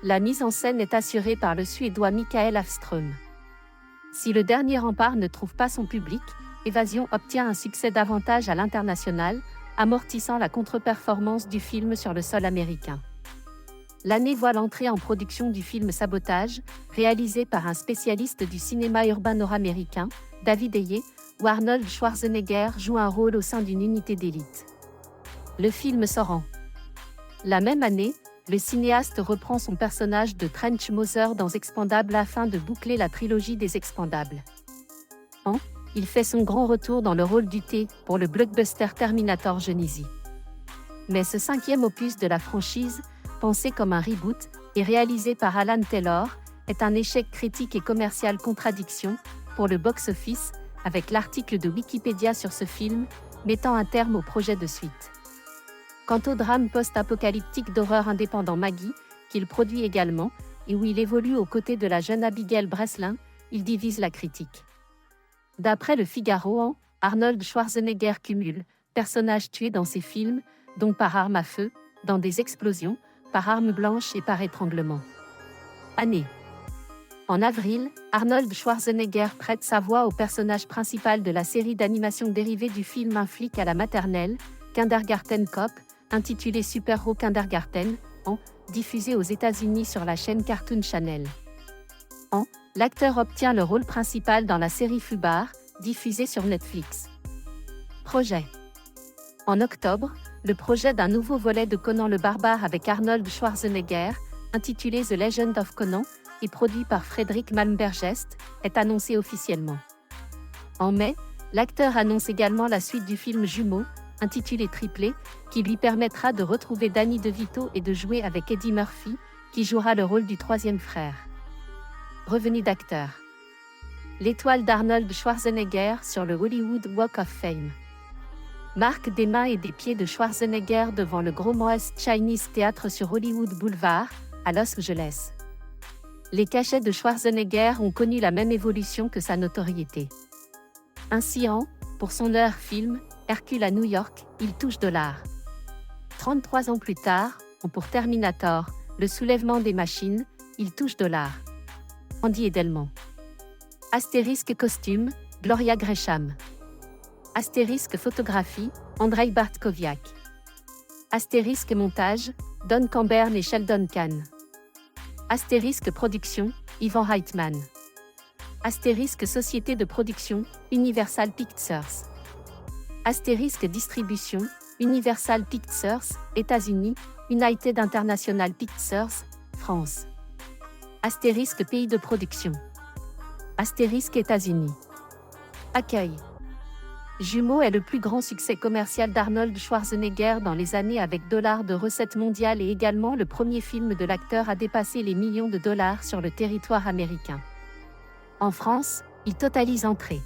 La mise en scène est assurée par le Suédois Mikael Afström. Si Le Dernier Rempart ne trouve pas son public, Évasion obtient un succès davantage à l'international, amortissant la contre-performance du film sur le sol américain. L'année voit l'entrée en production du film Sabotage, réalisé par un spécialiste du cinéma urbain nord-américain, David Ayer, où Arnold Schwarzenegger joue un rôle au sein d'une unité d'élite. Le film sort en. La même année, le cinéaste reprend son personnage de Trench Mother dans Expendables afin de boucler la trilogie des Expendables. Il fait son grand retour dans le rôle du T pour le blockbuster Terminator Genisys. Mais ce 5e opus de la franchise, pensé comme un reboot, et réalisé par Alan Taylor, est un échec critique et commercial contradiction pour le box-office, avec l'article de Wikipédia sur ce film, mettant un terme au projet de suite. Quant au drame post-apocalyptique d'horreur indépendant Maggie, qu'il produit également, et où il évolue aux côtés de la jeune Abigail Breslin, il divise la critique. D'après le Figaro, Arnold Schwarzenegger cumule personnages tués dans ses films, dont par arme à feu, dans des explosions, par arme blanche et par étranglement. Année. En avril, Arnold Schwarzenegger prête sa voix au personnage principal de la série d'animation dérivée du film Un flic à la maternelle, Kindergarten Cop, intitulé Super Hero Kindergarten, diffusé aux États-Unis sur la chaîne Cartoon Channel. L'acteur obtient le rôle principal dans la série Fubar, diffusée sur Netflix. Projet. En octobre, le projet d'un nouveau volet de Conan le Barbare avec Arnold Schwarzenegger, intitulé The Legend of Conan, et produit par Frédéric Malmbergest, est annoncé officiellement. En mai, l'acteur annonce également la suite du film Jumeaux, intitulé Triplé, qui lui permettra de retrouver Danny DeVito et de jouer avec Eddie Murphy, qui jouera le rôle du 3e frère. Revenu d'acteur. L'étoile d'Arnold Schwarzenegger sur le Hollywood Walk of Fame. Marque des mains et des pieds de Schwarzenegger devant le Gros Moss Chinese Theatre sur Hollywood Boulevard, à Los Angeles. Les cachets de Schwarzenegger ont connu la même évolution que sa notoriété. Ainsi pour son heure film, Hercule à New York, il touche $. 33 ans plus tard, pour Terminator, le soulèvement des machines, il touche $. Andy Edelman. Astérisque costume, Gloria Gresham. Astérisque photographie, Andrei Bartkowiak. Astérisque montage, Don Cambern et Sheldon Kahn. Astérisque production, Ivan Reitman. Astérisque société de production, Universal Pictures. Astérisque distribution, Universal Pictures, États-Unis, United International Pictures, France. Astérisque pays de production. Astérisque États-Unis. Accueil. Jumeaux est le plus grand succès commercial d'Arnold Schwarzenegger dans les années avec $ de recettes mondiales et également le premier film de l'acteur à dépasser les millions de dollars sur le territoire américain. En France, il totalise entrées.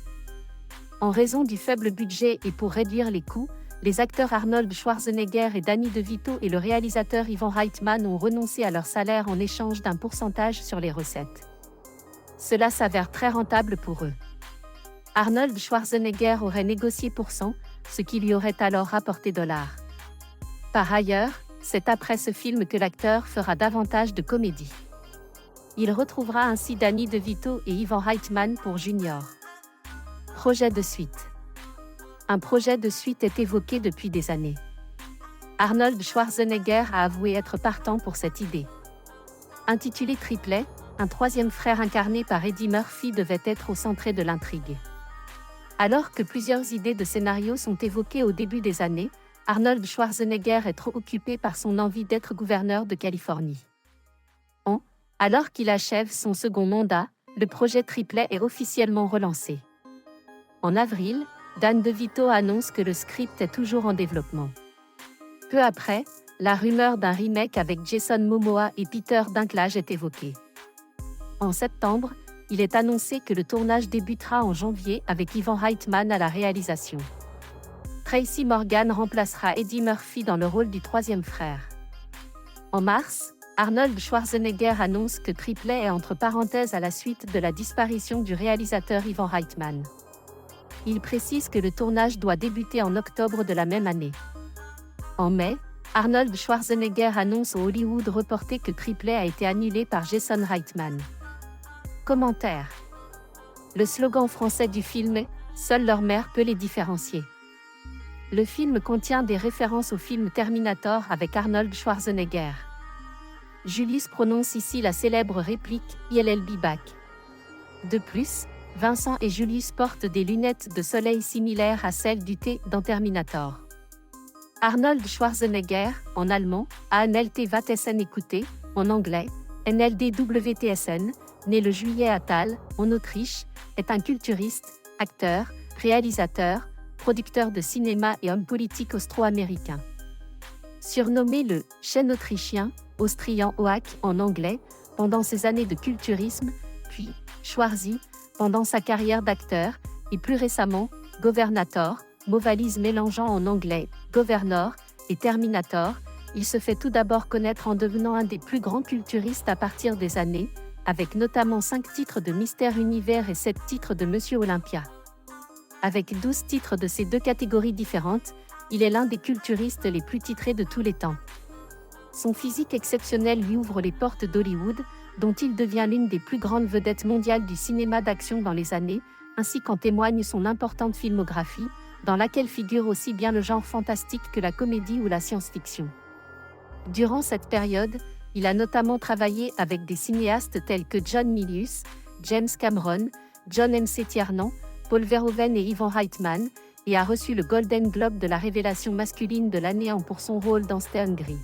En raison du faible budget et pour réduire les coûts, les acteurs Arnold Schwarzenegger et Danny DeVito et le réalisateur Ivan Reitman ont renoncé à leur salaire en échange d'un pourcentage sur les recettes. Cela s'avère très rentable pour eux. Arnold Schwarzenegger aurait négocié pour 100, ce qui lui aurait alors rapporté $. Par ailleurs, c'est après ce film que l'acteur fera davantage de comédie. Il retrouvera ainsi Danny DeVito et Ivan Reitman pour Junior. Projet de suite. Un projet de suite est évoqué depuis des années. Arnold Schwarzenegger a avoué être partant pour cette idée. Intitulé Triplet, un troisième frère incarné par Eddie Murphy devait être au centre de l'intrigue. Alors que plusieurs idées de scénario sont évoquées au début des années, Arnold Schwarzenegger est trop occupé par son envie d'être gouverneur de Californie. Alors qu'il achève son second mandat, le projet Triplet est officiellement relancé. En avril, Dan DeVito annonce que le script est toujours en développement. Peu après, la rumeur d'un remake avec Jason Momoa et Peter Dinklage est évoquée. En septembre, il est annoncé que le tournage débutera en janvier avec Ivan Reitman à la réalisation. Tracy Morgan remplacera Eddie Murphy dans le rôle du troisième frère. En mars, Arnold Schwarzenegger annonce que Triplet est entre parenthèses à la suite de la disparition du réalisateur Ivan Reitman. Il précise que le tournage doit débuter en octobre de la même année. En mai, Arnold Schwarzenegger annonce au Hollywood Reporter que Triplet a été annulé par Jason Reitman. Commentaire. Le slogan français du film est « Seule leur mère peut les différencier ». Le film contient des références au film Terminator avec Arnold Schwarzenegger. Julius prononce ici la célèbre réplique « I'll be back ». De plus, Vincent et Julius portent des lunettes de soleil similaires à celles du T dans Terminator. Arnold Schwarzenegger, en allemand, ANLT Vatessen écouté, en anglais, NLDWTSN, né le juillet à Thal, en Autriche, est un culturiste, acteur, réalisateur, producteur de cinéma et homme politique austro-américain. Surnommé le « chêne autrichien », Austrian Oak en anglais, pendant ses années de culturisme, puis Schwarzy, pendant sa carrière d'acteur, et plus récemment, Governator, mot valise mélangeant en anglais Governor et Terminator, il se fait tout d'abord connaître en devenant un des plus grands culturistes à partir des années, avec notamment 5 titres de Mister Univers et 7 titres de Monsieur Olympia. Avec 12 titres de ces deux catégories différentes, il est l'un des culturistes les plus titrés de tous les temps. Son physique exceptionnel lui ouvre les portes d'Hollywood, dont il devient l'une des plus grandes vedettes mondiales du cinéma d'action dans les années, ainsi qu'en témoigne son importante filmographie, dans laquelle figure aussi bien le genre fantastique que la comédie ou la science-fiction. Durant cette période, il a notamment travaillé avec des cinéastes tels que John Milius, James Cameron, John M.C. Tiernan, Paul Verhoeven et Ivan Reitman, et a reçu le Golden Globe de la révélation masculine de l'année pour son rôle dans C'était Hungry.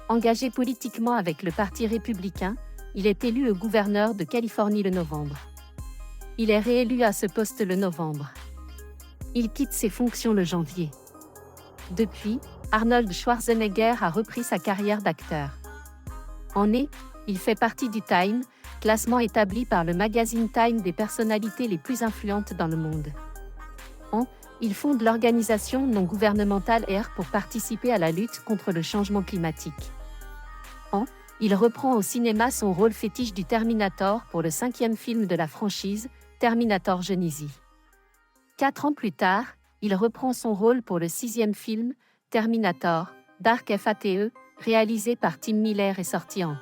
Engagé politiquement avec le Parti républicain, il est élu gouverneur de Californie le novembre. Il est réélu à ce poste le novembre. Il quitte ses fonctions le janvier. Depuis, Arnold Schwarzenegger a repris sa carrière d'acteur. En mai, il fait partie du Time, classement établi par le magazine Time des personnalités les plus influentes dans le monde. Il fonde l'organisation non gouvernementale Air pour participer à la lutte contre le changement climatique. Il reprend au cinéma son rôle fétiche du Terminator pour le 5e film de la franchise, Terminator Genisys. 4 ans plus tard, il reprend son rôle pour le 6e film, Terminator, Dark Fate, réalisé par Tim Miller et sorti en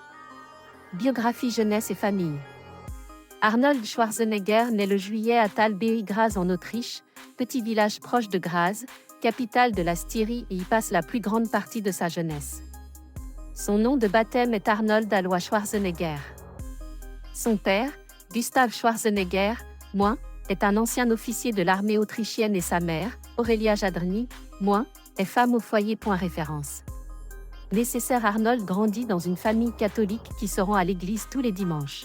Biographie jeunesse et famille. Arnold Schwarzenegger naît le juillet à Tal bei Graz en Autriche, petit village proche de Graz, capitale de la Styrie, et y passe la plus grande partie de sa jeunesse. Son nom de baptême est Arnold Alois Schwarzenegger. Son père, Gustav Schwarzenegger, est un ancien officier de l'armée autrichienne et sa mère, Aurelia Jadrny, est femme au foyer. Référence. Nécessaire. Arnold grandit dans une famille catholique qui se rend à l'église tous les dimanches.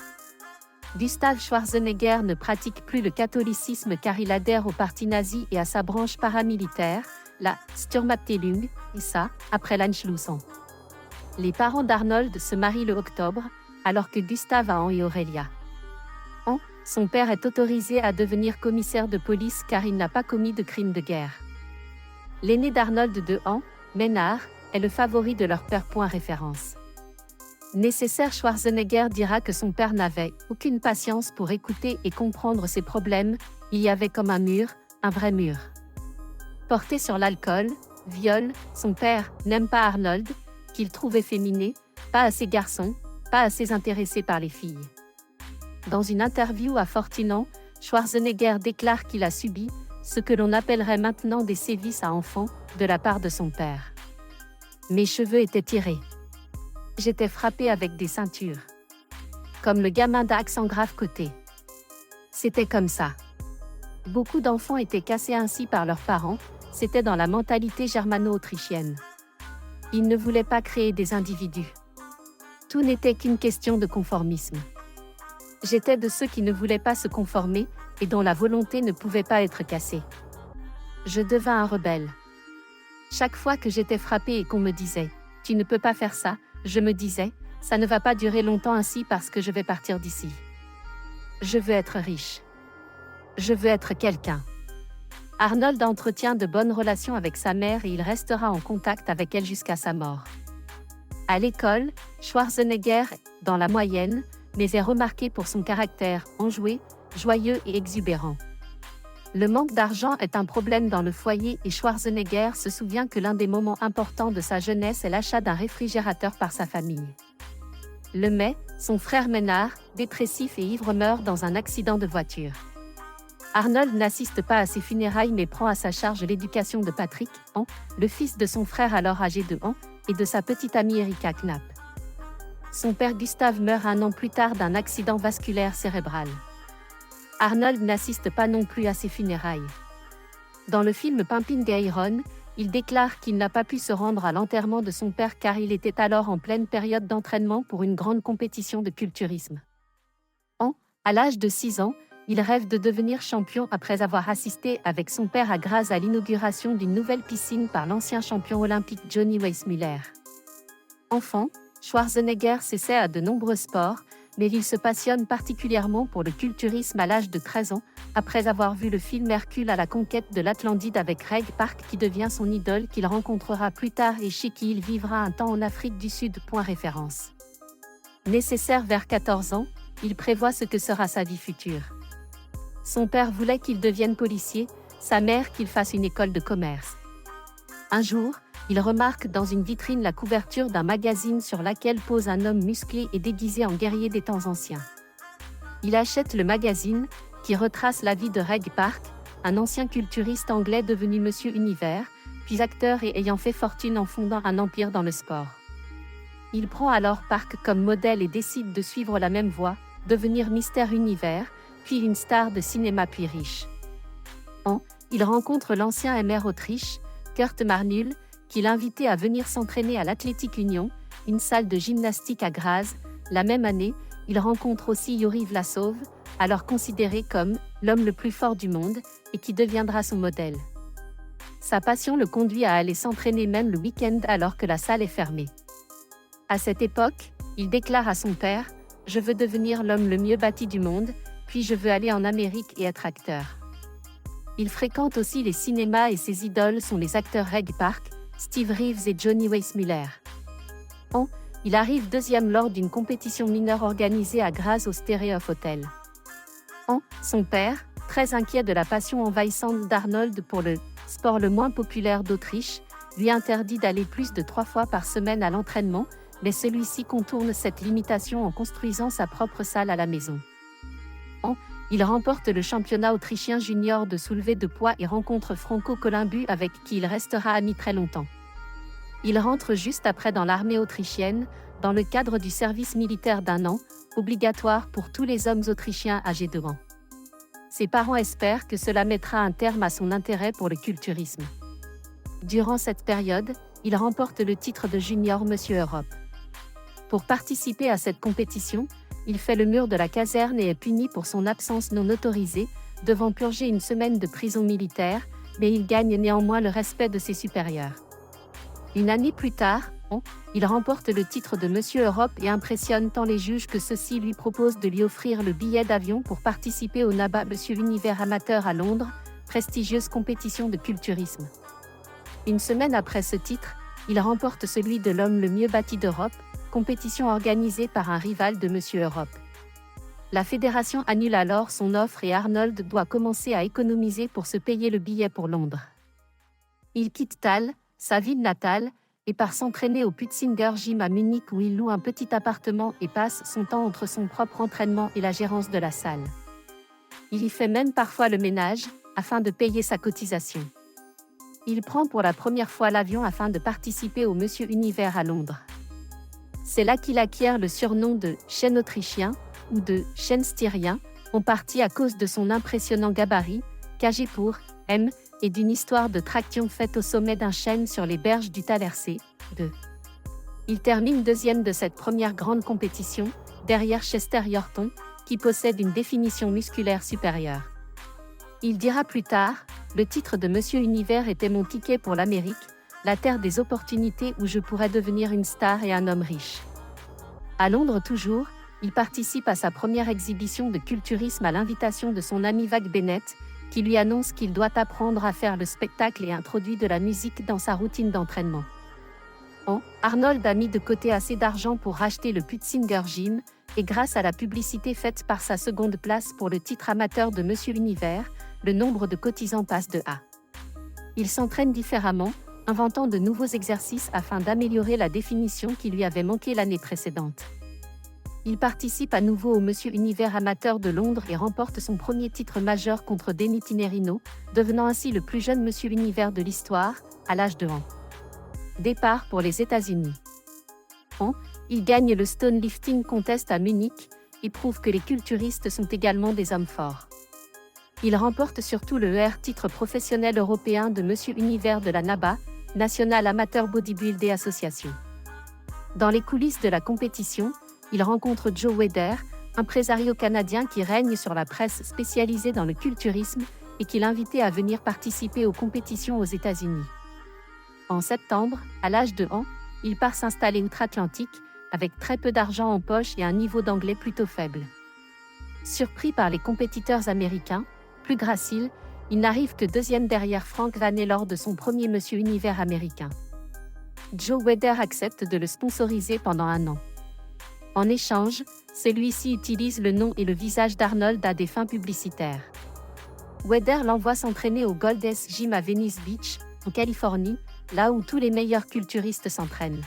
Gustav Schwarzenegger ne pratique plus le catholicisme car il adhère au parti nazi et à sa branche paramilitaire, la Sturmabteilung, SA, après l'Anschluss. Les parents d'Arnold se marient le octobre, alors que Gustav a et Aurelia. Son père est autorisé à devenir commissaire de police car il n'a pas commis de crime de guerre. L'aîné d'Arnold de Ménard, est le favori de leur père. Référence. Nécessaire. Schwarzenegger dira que son père n'avait aucune patience pour écouter et comprendre ses problèmes, il y avait comme un mur, un vrai mur. Porté sur l'alcool, viol, son père n'aime pas Arnold, qu'il trouve efféminé, pas assez garçon, pas assez intéressé par les filles. Dans une interview à 14 ans, Schwarzenegger déclare qu'il a subi ce que l'on appellerait maintenant des sévices à enfants de la part de son père. Mes cheveux étaient tirés. J'étais frappé avec des ceintures. Comme le gamin d'accent grave côté. C'était comme ça. Beaucoup d'enfants étaient cassés ainsi par leurs parents, c'était dans la mentalité germano-autrichienne. Ils ne voulaient pas créer des individus. Tout n'était qu'une question de conformisme. J'étais de ceux qui ne voulaient pas se conformer, et dont la volonté ne pouvait pas être cassée. Je devins un rebelle. Chaque fois que j'étais frappé et qu'on me disait « Tu ne peux pas faire ça », je me disais « Ça ne va pas durer longtemps ainsi parce que je vais partir d'ici. Je veux être riche. Je veux être quelqu'un. » Arnold entretient de bonnes relations avec sa mère et il restera en contact avec elle jusqu'à sa mort. À l'école, Schwarzenegger est dans la moyenne, mais est remarqué pour son caractère enjoué, joyeux et exubérant. Le manque d'argent est un problème dans le foyer et Schwarzenegger se souvient que l'un des moments importants de sa jeunesse est l'achat d'un réfrigérateur par sa famille. Le mai, son frère Ménard, dépressif et ivre, meurt dans un accident de voiture. Arnold n'assiste pas à ses funérailles mais prend à sa charge l'éducation de Patrick, le fils de son frère alors âgé de et de sa petite amie Erika Knapp. Son père Gustav meurt un an plus tard d'un accident vasculaire cérébral. Arnold n'assiste pas non plus à ses funérailles. Dans le film Pimpin Geiron, il déclare qu'il n'a pas pu se rendre à l'enterrement de son père car il était alors en pleine période d'entraînement pour une grande compétition de culturisme. À l'âge de 6 ans, il rêve de devenir champion après avoir assisté avec son père à Graz à l'inauguration d'une nouvelle piscine par l'ancien champion olympique Johnny Weissmuller. Enfant, Schwarzenegger s'essaie à de nombreux sports, mais il se passionne particulièrement pour le culturisme à l'âge de 13 ans, après avoir vu le film Hercule à la conquête de l'Atlantide avec Reg Park qui devient son idole qu'il rencontrera plus tard et chez qui il vivra un temps en Afrique du Sud. Référence. Nécessaire. Vers 14 ans, il prévoit ce que sera sa vie future. Son père voulait qu'il devienne policier, sa mère qu'il fasse une école de commerce. Un jour, il remarque dans une vitrine la couverture d'un magazine sur laquelle pose un homme musclé et déguisé en guerrier des temps anciens. Il achète le magazine, qui retrace la vie de Reg Park, un ancien culturiste anglais devenu Monsieur Univers, puis acteur et ayant fait fortune en fondant un empire dans le sport. Il prend alors Park comme modèle et décide de suivre la même voie, devenir Mister Univers, puis une star de cinéma puis riche. Il rencontre l'ancien MR Autriche, Kurt Marnul, qui l'invitait à venir s'entraîner à l'Athletic Union, une salle de gymnastique à Graz. La même année, il rencontre aussi Yuri Vlasov, alors considéré comme l'homme le plus fort du monde, et qui deviendra son modèle. Sa passion le conduit à aller s'entraîner même le week-end alors que la salle est fermée. À cette époque, il déclare à son père « Je veux devenir l'homme le mieux bâti du monde, puis je veux aller en Amérique et être acteur. » Il fréquente aussi les cinémas et ses idoles sont les acteurs Reg Park, Steve Reeves et Johnny Weissmuller. Il arrive deuxième lors d'une compétition mineure organisée à Graz au Stereof Hotel. Son père, très inquiet de la passion envahissante d'Arnold pour le sport le moins populaire d'Autriche, lui interdit d'aller plus de 3 fois par semaine à l'entraînement, mais celui-ci contourne cette limitation en construisant sa propre salle à la maison. Il remporte le championnat autrichien junior de soulevé de poids et rencontre Franco Columbu avec qui il restera ami très longtemps. Il rentre juste après dans l'armée autrichienne, dans le cadre du service militaire d'1 an, obligatoire pour tous les hommes autrichiens âgés de ans. Ses parents espèrent que cela mettra un terme à son intérêt pour le culturisme. Durant cette période, il remporte le titre de junior Monsieur Europe. Pour participer à cette compétition, il fait le mur de la caserne et est puni pour son absence non autorisée, devant purger une semaine de prison militaire, mais il gagne néanmoins le respect de ses supérieurs. Une année plus tard, il remporte le titre de Monsieur Europe et impressionne tant les juges que ceux-ci lui proposent de lui offrir le billet d'avion pour participer au NABA Monsieur Univers Amateur à Londres, prestigieuse compétition de culturisme. Une semaine après ce titre, il remporte celui de l'homme le mieux bâti d'Europe, compétition organisée par un rival de Monsieur Europe. La fédération annule alors son offre et Arnold doit commencer à économiser pour se payer le billet pour Londres. Il quitte Thal, sa ville natale, et part s'entraîner au Pützinger Gym à Munich où il loue un petit appartement et passe son temps entre son propre entraînement et la gérance de la salle. Il y fait même parfois le ménage, afin de payer sa cotisation. Il prend pour la première fois l'avion afin de participer au Monsieur Univers à Londres. C'est là qu'il acquiert le surnom de « chêne autrichien » ou de « chêne styrien », en partie à cause de son impressionnant gabarit, KG pour M, et d'une histoire de traction faite au sommet d'un chêne sur les berges du Talersee. 2. Il termine deuxième de cette première grande compétition, derrière Chester Yorton, qui possède une définition musculaire supérieure. Il dira plus tard, le titre de Monsieur Univers était mon ticket pour l'Amérique, la terre des opportunités où je pourrais devenir une star et un homme riche. À Londres toujours, il participe à sa première exhibition de culturisme à l'invitation de son ami Vag Bennett, qui lui annonce qu'il doit apprendre à faire le spectacle et introduit de la musique dans sa routine d'entraînement. Arnold a mis de côté assez d'argent pour racheter le Pützinger Gym, et grâce à la publicité faite par sa seconde place pour le titre amateur de Monsieur Univers, le nombre de cotisants passe de A. Il s'entraîne différemment, inventant de nouveaux exercices afin d'améliorer la définition qui lui avait manqué l'année précédente. Il participe à nouveau au Monsieur Univers amateur de Londres et remporte son premier titre majeur contre Denny Tinerino, devenant ainsi le plus jeune Monsieur Univers de l'histoire, à l'âge de ans. Départ pour les États-Unis. Il gagne le Stone Lifting Contest à Munich et prouve que les culturistes sont également des hommes forts. Il remporte surtout le titre professionnel européen de Monsieur Univers de la NABA, National Amateur Bodybuilding Association. Dans les coulisses de la compétition, il rencontre Joe Weider, impresario canadien qui règne sur la presse spécialisée dans le culturisme et qui l'invitait à venir participer aux compétitions aux États-Unis. En septembre, à l'âge de ans, il part s'installer outre-Atlantique, avec très peu d'argent en poche et un niveau d'anglais plutôt faible. Surpris par les compétiteurs américains, plus graciles, il n'arrive que deuxième derrière Frank Vannet lors de son premier Monsieur Univers américain. Joe Weider accepte de le sponsoriser pendant 1 an. En échange, celui-ci utilise le nom et le visage d'Arnold à des fins publicitaires. Weider l'envoie s'entraîner au Gold's Gym à Venice Beach, en Californie, là où tous les meilleurs culturistes s'entraînent.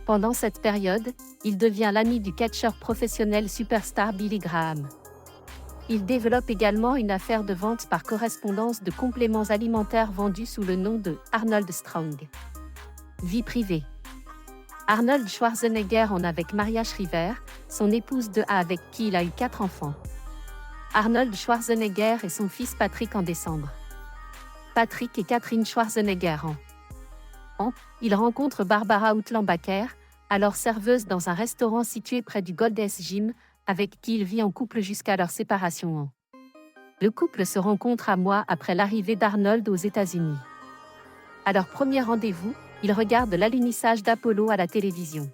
Pendant cette période, il devient l'ami du catcheur professionnel superstar Billy Graham. Il développe également une affaire de vente par correspondance de compléments alimentaires vendus sous le nom de Arnold Strong. Vie privée. Arnold Schwarzenegger en avec Maria Shriver, son épouse avec qui il a eu 4 enfants. Arnold Schwarzenegger et son fils Patrick en décembre. Patrick et Catherine Schwarzenegger il rencontre Barbara Outland-Baker, alors serveuse dans un restaurant situé près du Gold's Gym, avec qui il vit en couple jusqu'à leur séparation. Le couple se rencontre un mois après l'arrivée d'Arnold aux États-Unis. À leur premier rendez-vous, ils regardent l'alunissage d'Apollo à la télévision.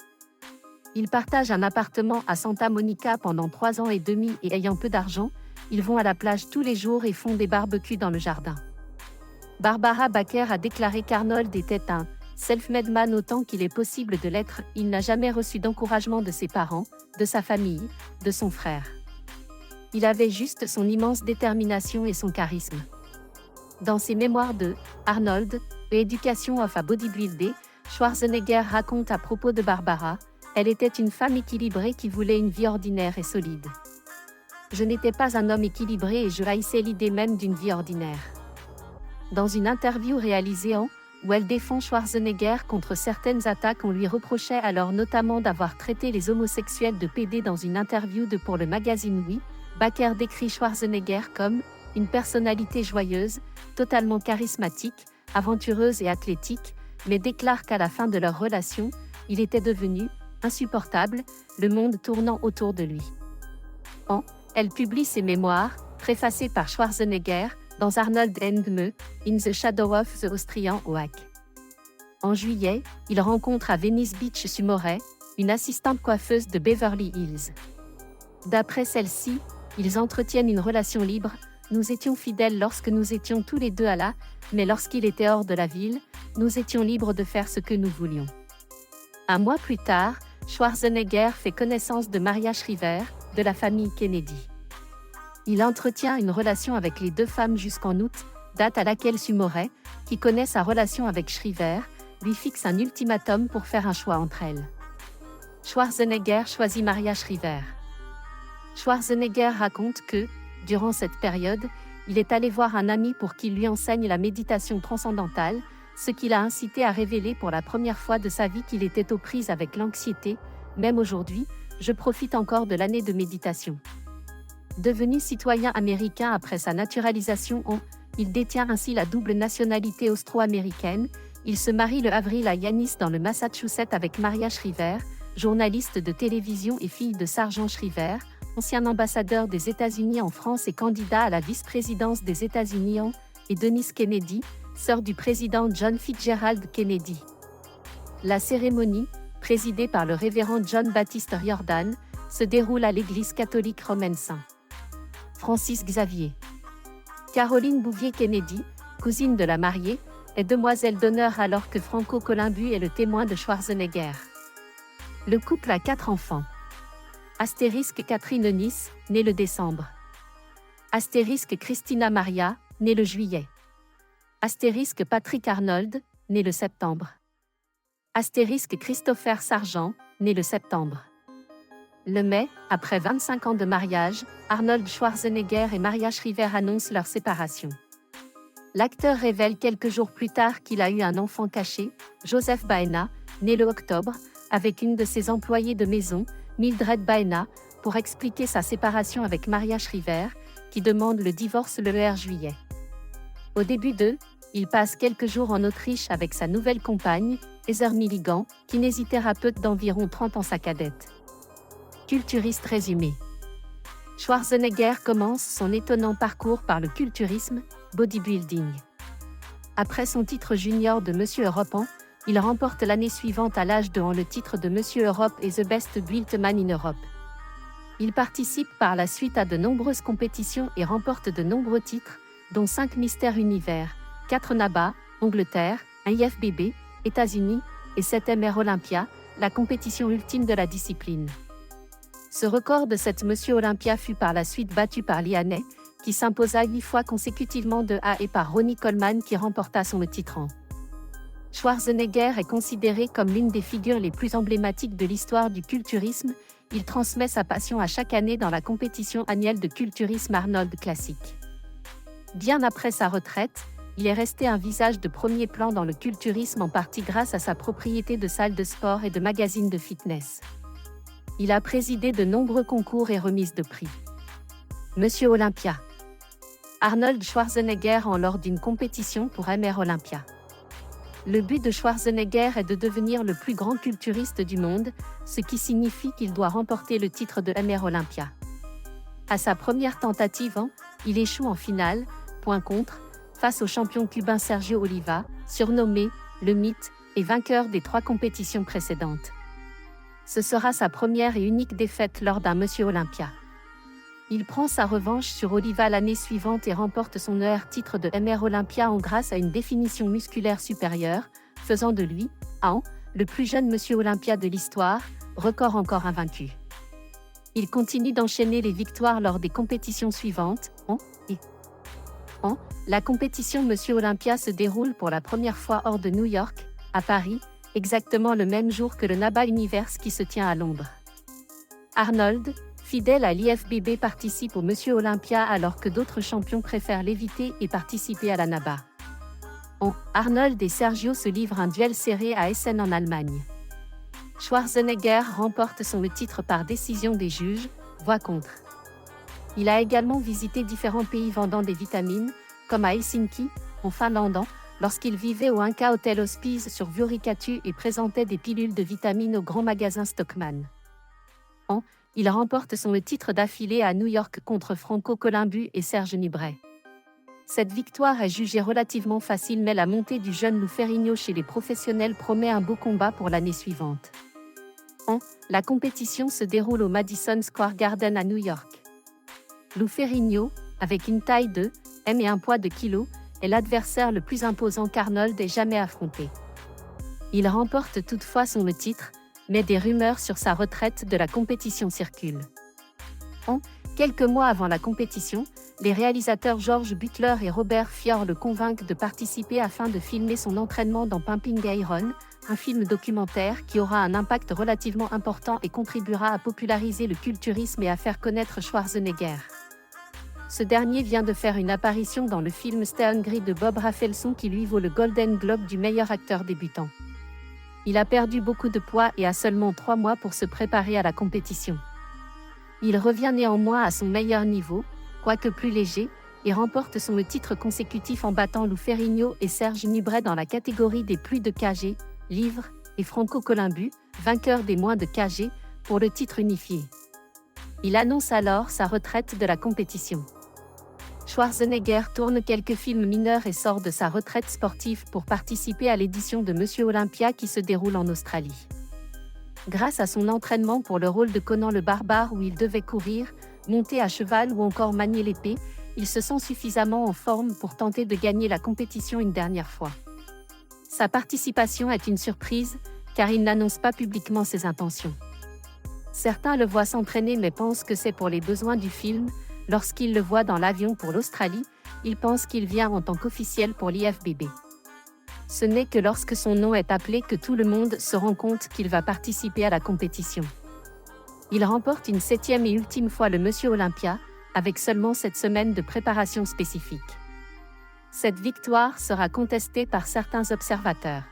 Ils partagent un appartement à Santa Monica pendant 3 ans et demi et ayant peu d'argent, ils vont à la plage tous les jours et font des barbecues dans le jardin. Barbara Baker a déclaré qu'Arnold était un « self-made man autant qu'il est possible de l'être ». Il n'a jamais reçu d'encouragement de ses parents, de sa famille, de son frère. Il avait juste son immense détermination et son charisme. Dans ses mémoires de « Arnold, Education of a Bodybuilder », Schwarzenegger raconte à propos de Barbara, elle était une femme équilibrée qui voulait une vie ordinaire et solide. Je n'étais pas un homme équilibré et je haïssais l'idée même d'une vie ordinaire. Dans une interview réalisée en, où elle défend Schwarzenegger contre certaines attaques, on lui reprochait alors notamment d'avoir traité les homosexuels de PD. Dans une interview pour le magazine Oui, Baker décrit Schwarzenegger comme une personnalité joyeuse, totalement charismatique, aventureuse et athlétique, mais déclare qu'à la fin de leur relation, il était devenu insupportable, le monde tournant autour de lui. Elle publie ses mémoires, préfacées par Schwarzenegger, dans Arnold and Me, In the Shadow of the Austrian Oak. En juillet, il rencontre à Venice Beach Sue Moray, une assistante coiffeuse de Beverly Hills. D'après celle-ci, ils entretiennent une relation libre. Nous étions fidèles lorsque nous étions tous les deux mais lorsqu'il était hors de la ville, nous étions libres de faire ce que nous voulions. Un mois plus tard, Schwarzenegger fait connaissance de Maria Shriver, de la famille Kennedy. Il entretient une relation avec les deux femmes jusqu'en août, date à laquelle Sue Moray, qui connaît sa relation avec Shriver, lui fixe un ultimatum pour faire un choix entre elles. Schwarzenegger choisit Maria Shriver. Schwarzenegger raconte que, durant cette période, il est allé voir un ami pour qu'il lui enseigne la méditation transcendantale, ce qui l'a incité à révéler pour la première fois de sa vie qu'il était aux prises avec l'anxiété. Même aujourd'hui, je profite encore de l'année de méditation. Devenu citoyen américain après sa naturalisation il détient ainsi la double nationalité austro-américaine. Il se marie le avril à Yanis dans le Massachusetts avec Maria Shriver, journaliste de télévision et fille de Sargent Shriver, ancien ambassadeur des États-Unis en France et candidat à la vice-présidence des États-Unis et Denise Kennedy, sœur du président John Fitzgerald Kennedy. La cérémonie, présidée par le révérend John Baptiste Riordan, se déroule à l'église catholique romaine St. Francis Xavier. Caroline Bouvier-Kennedy, cousine de la mariée, est demoiselle d'honneur alors que Franco Columbu est le témoin de Schwarzenegger. Le couple a 4 enfants. Astérisque Catherine Nice, née le décembre. Astérisque Christina Maria, née le juillet. Astérisque Patrick Arnold, né le septembre. Astérisque Christopher Sargent, né le septembre. Le mai, après 25 ans de mariage, Arnold Schwarzenegger et Maria Shriver annoncent leur séparation. L'acteur révèle quelques jours plus tard qu'il a eu un enfant caché, Joseph Baena, né le octobre, avec une de ses employées de maison, Mildred Baena, pour expliquer sa séparation avec Maria Shriver, qui demande le divorce le 1er juillet. Au début il passe quelques jours en Autriche avec sa nouvelle compagne, Heather Milligan, kinésithérapeute d'environ 30 ans sa cadette. Culturiste résumé. Schwarzenegger commence son étonnant parcours par le culturisme, bodybuilding. Après son titre junior de Monsieur Europe il remporte l'année suivante à l'âge de le titre de Monsieur Europe et The Best Built Man in Europe. Il participe par la suite à de nombreuses compétitions et remporte de nombreux titres, dont 5 Mister Univers, 4 NABA, Angleterre, 1 IFBB, États-Unis, et 7 MR Olympia, la compétition ultime de la discipline. Ce record de cette Monsieur Olympia fut par la suite battu par Lianet, qui s'imposa 8 fois consécutivement et par Ronnie Coleman qui remporta son titre en. Schwarzenegger est considéré comme l'une des figures les plus emblématiques de l'histoire du culturisme. Il transmet sa passion à chaque année dans la compétition annuelle de culturisme Arnold Classic. Bien après sa retraite, il est resté un visage de premier plan dans le culturisme en partie grâce à sa propriété de salle de sport et de magazines de fitness. Il a présidé de nombreux concours et remises de prix. Monsieur Olympia. Arnold Schwarzenegger lors d'une compétition pour MR Olympia. Le but de Schwarzenegger est de devenir le plus grand culturiste du monde, ce qui signifie qu'il doit remporter le titre de MR Olympia. À sa première tentative, il échoue en finale, point contre, face au champion cubain Sergio Oliva, surnommé le Mythe et vainqueur des 3 compétitions précédentes. Ce sera sa première et unique défaite lors d'un Monsieur Olympia. Il prend sa revanche sur Oliva l'année suivante et remporte son titre de MR Olympia grâce à une définition musculaire supérieure, faisant de lui, le plus jeune Monsieur Olympia de l'histoire, record encore invaincu. Il continue d'enchaîner les victoires lors des compétitions suivantes, la compétition Monsieur Olympia se déroule pour la première fois hors de New York, à Paris, exactement le même jour que le NABA Universe qui se tient à Londres. Arnold, fidèle à l'IFBB, participe au Monsieur Olympia alors que d'autres champions préfèrent l'éviter et participer à la NABA. Arnold et Sergio se livrent un duel serré à Essen en Allemagne. Schwarzenegger remporte son titre par décision des juges, voix contre. Il a également visité différents pays vendant des vitamines, comme à Helsinki, en Finlande, lorsqu'il vivait au Inca Hotel Hospice sur Vuorikatu et présentait des pilules de vitamines au grand magasin Stockmann. Il remporte son titre d'affilée à New York contre Franco Columbu et Serge Nubret. Cette victoire est jugée relativement facile, mais la montée du jeune Lou Ferrigno chez les professionnels promet un beau combat pour l'année suivante. La compétition se déroule au Madison Square Garden à New York. Lou Ferrigno, avec une taille de m et un poids de kg, est l'adversaire le plus imposant qu'Arnold ait jamais affronté. Il remporte toutefois son titre, mais des rumeurs sur sa retraite de la compétition circulent. Quelques mois avant la compétition, les réalisateurs George Butler et Robert Fior le convainquent de participer afin de filmer son entraînement dans Pumping Iron, un film documentaire qui aura un impact relativement important et contribuera à populariser le culturisme et à faire connaître Schwarzenegger. Ce dernier vient de faire une apparition dans le film Stay Hungry de Bob Rafelson qui lui vaut le Golden Globe du meilleur acteur débutant. Il a perdu beaucoup de poids et a seulement 3 mois pour se préparer à la compétition. Il revient néanmoins à son meilleur niveau, quoique plus léger, et remporte son titre consécutif en battant Lou Ferrigno et Serge Nubret dans la catégorie des plus de kg, livres, et Franco Columbu, vainqueur des moins de kg, pour le titre unifié. Il annonce alors sa retraite de la compétition. Schwarzenegger tourne quelques films mineurs et sort de sa retraite sportive pour participer à l'édition de Monsieur Olympia qui se déroule en Australie. Grâce à son entraînement pour le rôle de Conan le Barbare où il devait courir, monter à cheval ou encore manier l'épée, il se sent suffisamment en forme pour tenter de gagner la compétition une dernière fois. Sa participation est une surprise, car il n'annonce pas publiquement ses intentions. Certains le voient s'entraîner mais pensent que c'est pour les besoins du film. Lorsqu'ils le voient dans l'avion pour l'Australie, ils pensent qu'il vient en tant qu'officiel pour l'IFBB. Ce n'est que lorsque son nom est appelé que tout le monde se rend compte qu'il va participer à la compétition. Il remporte une 7e et ultime fois le Monsieur Olympia, avec seulement 7 semaines de préparation spécifique. Cette victoire sera contestée par certains observateurs.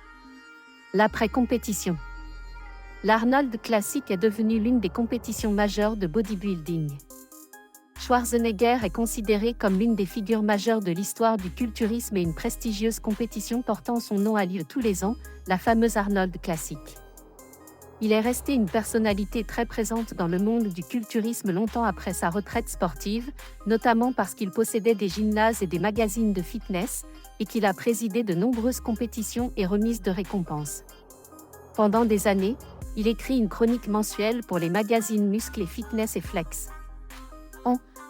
L'après-compétition. L'Arnold Classic est devenu l'une des compétitions majeures de bodybuilding. Schwarzenegger est considéré comme l'une des figures majeures de l'histoire du culturisme et une prestigieuse compétition portant son nom a lieu tous les ans, la fameuse Arnold Classic. Il est resté une personnalité très présente dans le monde du culturisme longtemps après sa retraite sportive, notamment parce qu'il possédait des gymnases et des magazines de fitness, et qu'il a présidé de nombreuses compétitions et remises de récompenses. Pendant des années, il écrit une chronique mensuelle pour les magazines Muscle et Fitness et Flex.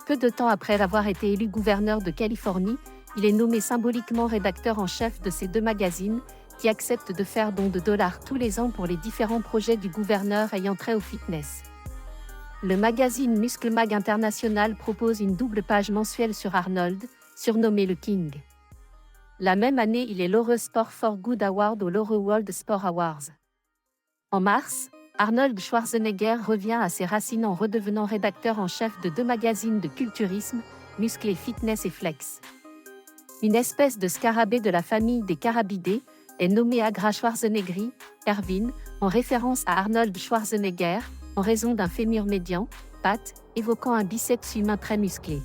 Peu de temps après avoir été élu gouverneur de Californie, il est nommé symboliquement rédacteur en chef de ces 2 magazines, qui acceptent de faire don de $ tous les ans pour les différents projets du gouverneur ayant trait au fitness. Le magazine Muscle Mag International propose une double page mensuelle sur Arnold, surnommé le King. La même année, il est l'Heureux Sport for Good Award au l'Heureux World Sport Awards. En mars, Arnold Schwarzenegger revient à ses racines en redevenant rédacteur en chef de 2 magazines de culturisme, Muscle et Fitness et Flex. Une espèce de scarabée de la famille des carabidés est nommé Agra Schwarzeneggeri, Erwin, en référence à Arnold Schwarzenegger, en raison d'un fémur médian, patte, évoquant un biceps humain très musclé.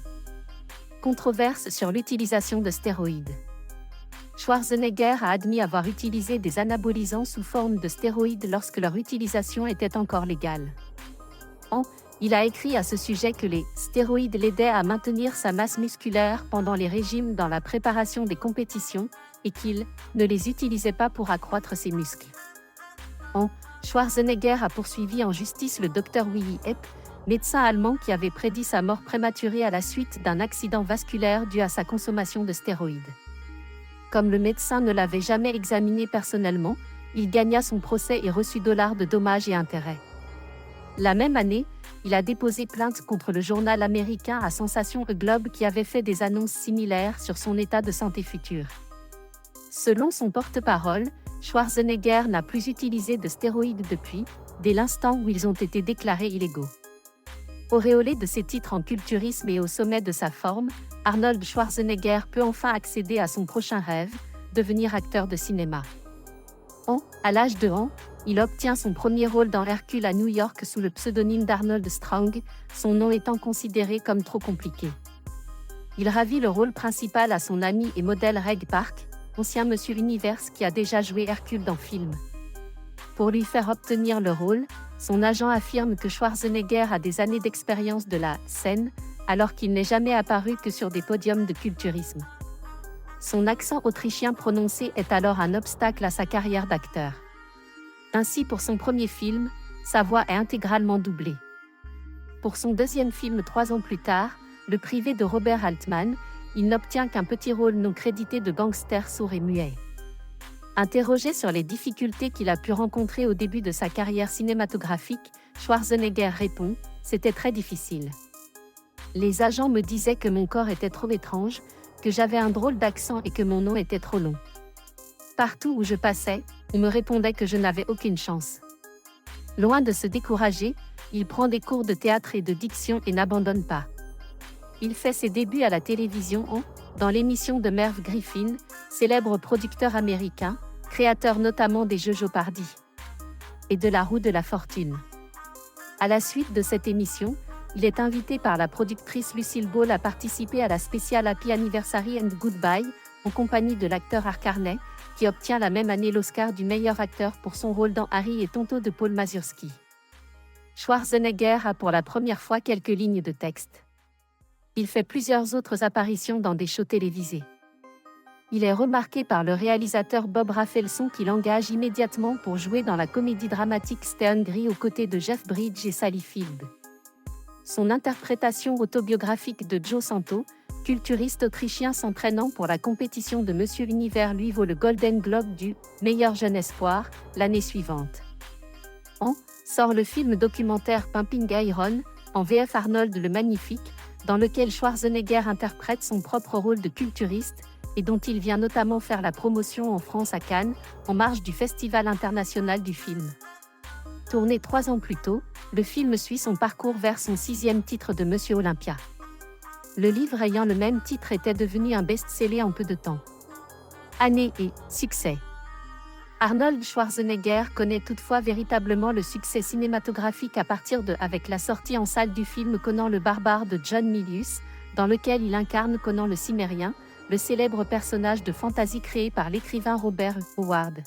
Controverse sur l'utilisation de stéroïdes. Schwarzenegger a admis avoir utilisé des anabolisants sous forme de stéroïdes lorsque leur utilisation était encore légale. Il a écrit à ce sujet que les stéroïdes l'aidaient à maintenir sa masse musculaire pendant les régimes dans la préparation des compétitions et qu'il ne les utilisait pas pour accroître ses muscles. Schwarzenegger a poursuivi en justice le Dr Willy Epp, médecin allemand qui avait prédit sa mort prématurée à la suite d'un accident vasculaire dû à sa consommation de stéroïdes. Comme le médecin ne l'avait jamais examiné personnellement, il gagna son procès et reçut $ de dommages et intérêts. La même année, il a déposé plainte contre le journal américain à sensation A Globe qui avait fait des annonces similaires sur son état de santé futur. Selon son porte-parole, Schwarzenegger n'a plus utilisé de stéroïdes depuis, dès l'instant où ils ont été déclarés illégaux. Auréolé de ses titres en culturisme et au sommet de sa forme, Arnold Schwarzenegger peut enfin accéder à son prochain rêve, devenir acteur de cinéma. À l'âge de il obtient son premier rôle dans Hercule à New York sous le pseudonyme d'Arnold Strong, son nom étant considéré comme trop compliqué. Il ravit le rôle principal à son ami et modèle Reg Park, ancien Monsieur Univers qui a déjà joué Hercule dans film. Pour lui faire obtenir le rôle, son agent affirme que Schwarzenegger a des années d'expérience de la scène, alors qu'il n'est jamais apparu que sur des podiums de culturisme. Son accent autrichien prononcé est alors un obstacle à sa carrière d'acteur. Ainsi pour son premier film, sa voix est intégralement doublée. Pour son deuxième film 3 ans plus tard, Le Privé de Robert Altman, il n'obtient qu'un petit rôle non crédité de gangster sourd et muet. Interrogé sur les difficultés qu'il a pu rencontrer au début de sa carrière cinématographique, Schwarzenegger répond « C'était très difficile. Les agents me disaient que mon corps était trop étrange, que j'avais un drôle d'accent et que mon nom était trop long. Partout où je passais, on me répondait que je n'avais aucune chance. » Loin de se décourager, il prend des cours de théâtre et de diction et n'abandonne pas. Il fait ses débuts à la télévision dans l'émission de Merv Griffin, célèbre producteur américain, créateur notamment des Jeux Jeopardy et de La Roue de la Fortune. À la suite de cette émission, il est invité par la productrice Lucille Ball à participer à la spéciale Happy Anniversary and Goodbye, en compagnie de l'acteur Art Carney, qui obtient la même année l'Oscar du meilleur acteur pour son rôle dans Harry et Tonto de Paul Mazursky. Schwarzenegger a pour la première fois quelques lignes de texte. Il fait plusieurs autres apparitions dans des shows télévisés. Il est remarqué par le réalisateur Bob Rafelson qui l'engage immédiatement pour jouer dans la comédie dramatique Stay Hungry aux côtés de Jeff Bridges et Sally Field. Son interprétation autobiographique de Joe Santo, culturiste autrichien s'entraînant pour la compétition de Monsieur Univers, lui vaut le Golden Globe du meilleur jeune espoir l'année suivante. Sort le film documentaire Pumping Iron, en VF Arnold le Magnifique, dans lequel Schwarzenegger interprète son propre rôle de culturiste, et dont il vient notamment faire la promotion en France à Cannes, en marge du Festival international du film. Tourné 3 ans plus tôt, le film suit son parcours vers son 6e titre de Monsieur Olympia. Le livre ayant le même titre était devenu un best-seller en peu de temps. Année et succès. Arnold Schwarzenegger connaît toutefois véritablement le succès cinématographique à partir de avec la sortie en salle du film Conan le barbare de John Milius, dans lequel il incarne Conan le Cimérien, le célèbre personnage de fantasy créé par l'écrivain Robert Howard.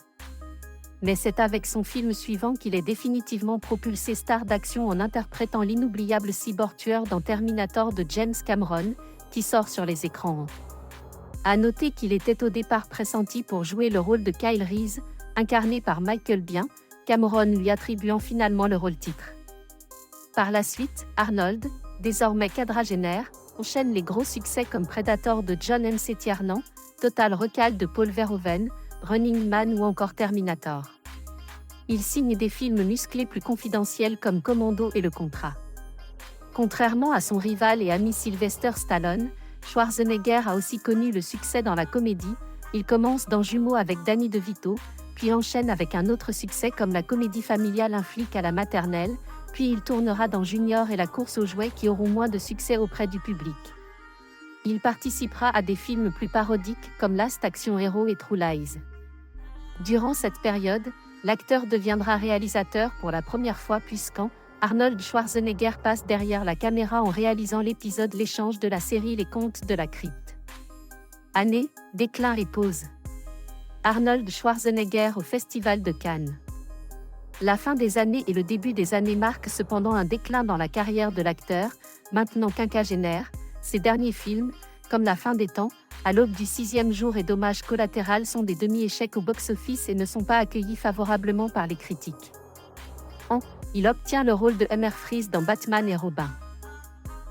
Mais c'est avec son film suivant qu'il est définitivement propulsé star d'action en interprétant l'inoubliable cyborg-tueur dans Terminator de James Cameron, qui sort sur les écrans. À noter qu'il était au départ pressenti pour jouer le rôle de Kyle Reese, incarné par Michael Biehn, Cameron lui attribuant finalement le rôle-titre. Par la suite, Arnold, désormais quadragénaire, enchaîne les gros succès comme Predator de John M. C. Tiernan, Total Recall de Paul Verhoeven, Running Man ou encore Terminator. Il signe des films musclés plus confidentiels comme Commando et Le Contrat. Contrairement à son rival et ami Sylvester Stallone, Schwarzenegger a aussi connu le succès dans la comédie. Il commence dans Jumeaux avec Danny DeVito, puis enchaîne avec un autre succès comme la comédie familiale Un flic à la maternelle, puis il tournera dans Junior et La course aux jouets qui auront moins de succès auprès du public. Il participera à des films plus parodiques comme Last Action Hero et True Lies. Durant cette période, l'acteur deviendra réalisateur pour la première fois puisqu'en Arnold Schwarzenegger passe derrière la caméra en réalisant l'épisode L'échange de la série Les Contes de la Crypte. Année, déclin et pause. Arnold Schwarzenegger au Festival de Cannes. La fin des années et le début des années marquent cependant un déclin dans la carrière de l'acteur, maintenant quinquagénaire. Ses derniers films, comme La fin des temps, À l'aube du 6e jour et Dommage collatéral sont des demi-échecs au box-office et ne sont pas accueillis favorablement par les critiques. Il obtient le rôle de Elmer Freeze dans Batman et Robin.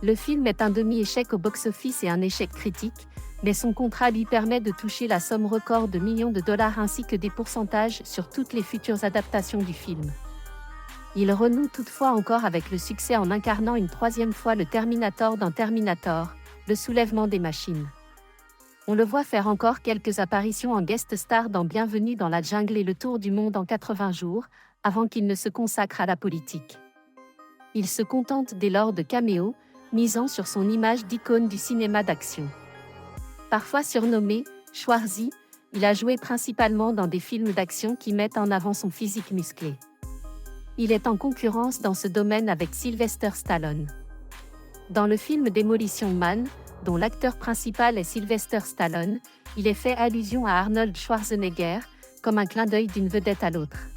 Le film est un demi-échec au box-office et un échec critique, mais son contrat lui permet de toucher la somme record de millions de dollars ainsi que des pourcentages sur toutes les futures adaptations du film. Il renoue toutefois encore avec le succès en incarnant une 3e fois le Terminator dans Terminator, le soulèvement des machines. On le voit faire encore quelques apparitions en guest star dans Bienvenue dans la jungle et le tour du monde en 80 jours, avant qu'il ne se consacre à la politique. Il se contente dès lors de caméos, misant sur son image d'icône du cinéma d'action. Parfois surnommé Schwarzy, il a joué principalement dans des films d'action qui mettent en avant son physique musclé. Il est en concurrence dans ce domaine avec Sylvester Stallone. Dans le film Demolition Man, dont l'acteur principal est Sylvester Stallone, il est fait allusion à Arnold Schwarzenegger, comme un clin d'œil d'une vedette à l'autre.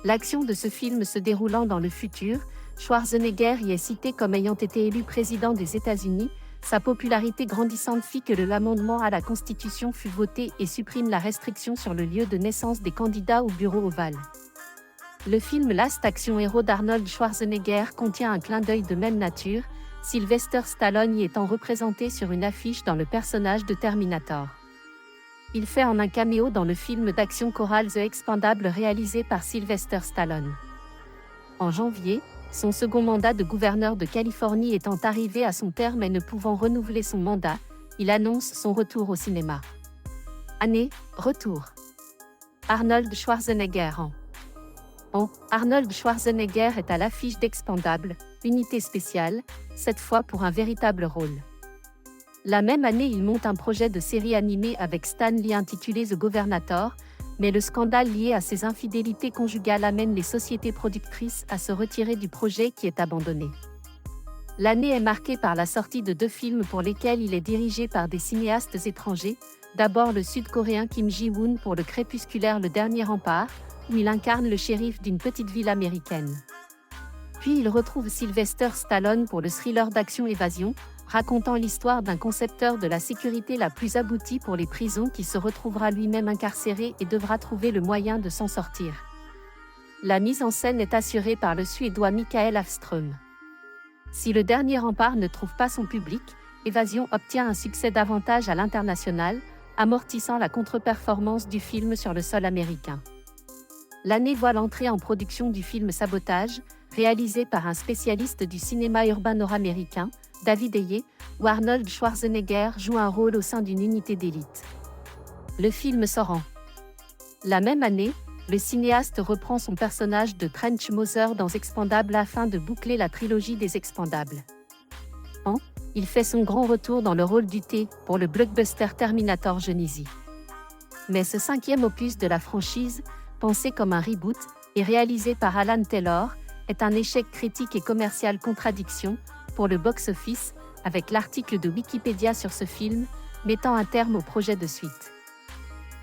L'action de ce film se déroulant dans le futur, Schwarzenegger y est cité comme ayant été élu président des États-Unis. Sa popularité grandissante fit que l'amendement à la Constitution fut voté et supprime la restriction sur le lieu de naissance des candidats au bureau ovale. Le film Last Action Hero d'Arnold Schwarzenegger contient un clin d'œil de même nature, Sylvester Stallone y étant représenté sur une affiche dans le personnage de Terminator. Il fait un caméo dans le film d'action choral The Expendables réalisé par Sylvester Stallone. En janvier, son second mandat de gouverneur de Californie étant arrivé à son terme et ne pouvant renouveler son mandat, il annonce son retour au cinéma. Année, retour. Arnold Schwarzenegger Arnold Schwarzenegger est à l'affiche d'Expendables, unité spéciale, cette fois pour un véritable rôle. La même année, il monte un projet de série animée avec Stan Lee intitulé The Governator, mais le scandale lié à ses infidélités conjugales amène les sociétés productrices à se retirer du projet qui est abandonné. L'année est marquée par la sortie de 2 films pour lesquels il est dirigé par des cinéastes étrangers, d'abord le sud-coréen Kim Ji-woon pour le crépusculaire Le Dernier Rempart, où il incarne le shérif d'une petite ville américaine. Puis il retrouve Sylvester Stallone pour le thriller d'action Évasion, racontant l'histoire d'un concepteur de la sécurité la plus aboutie pour les prisons qui se retrouvera lui-même incarcéré et devra trouver le moyen de s'en sortir. La mise en scène est assurée par le Suédois Mikael Afström. Si Le Dernier Rempart ne trouve pas son public, Évasion obtient un succès davantage à l'international, amortissant la contre-performance du film sur le sol américain. L'année voit l'entrée en production du film Sabotage, réalisé par un spécialiste du cinéma urbain nord-américain, David Ayer, où Arnold Schwarzenegger joue un rôle au sein d'une unité d'élite. Le film sort en. La même année, le cinéaste reprend son personnage de Trench Mother dans Expendables afin de boucler la trilogie des Expendables. Il fait son grand retour dans le rôle du T pour le blockbuster Terminator Genisys. Mais ce 5e opus de la franchise, pensé comme un reboot et réalisé par Alan Taylor, est un échec critique et commercial contradiction pour le box-office, avec l'article de Wikipédia sur ce film, mettant un terme au projet de suite.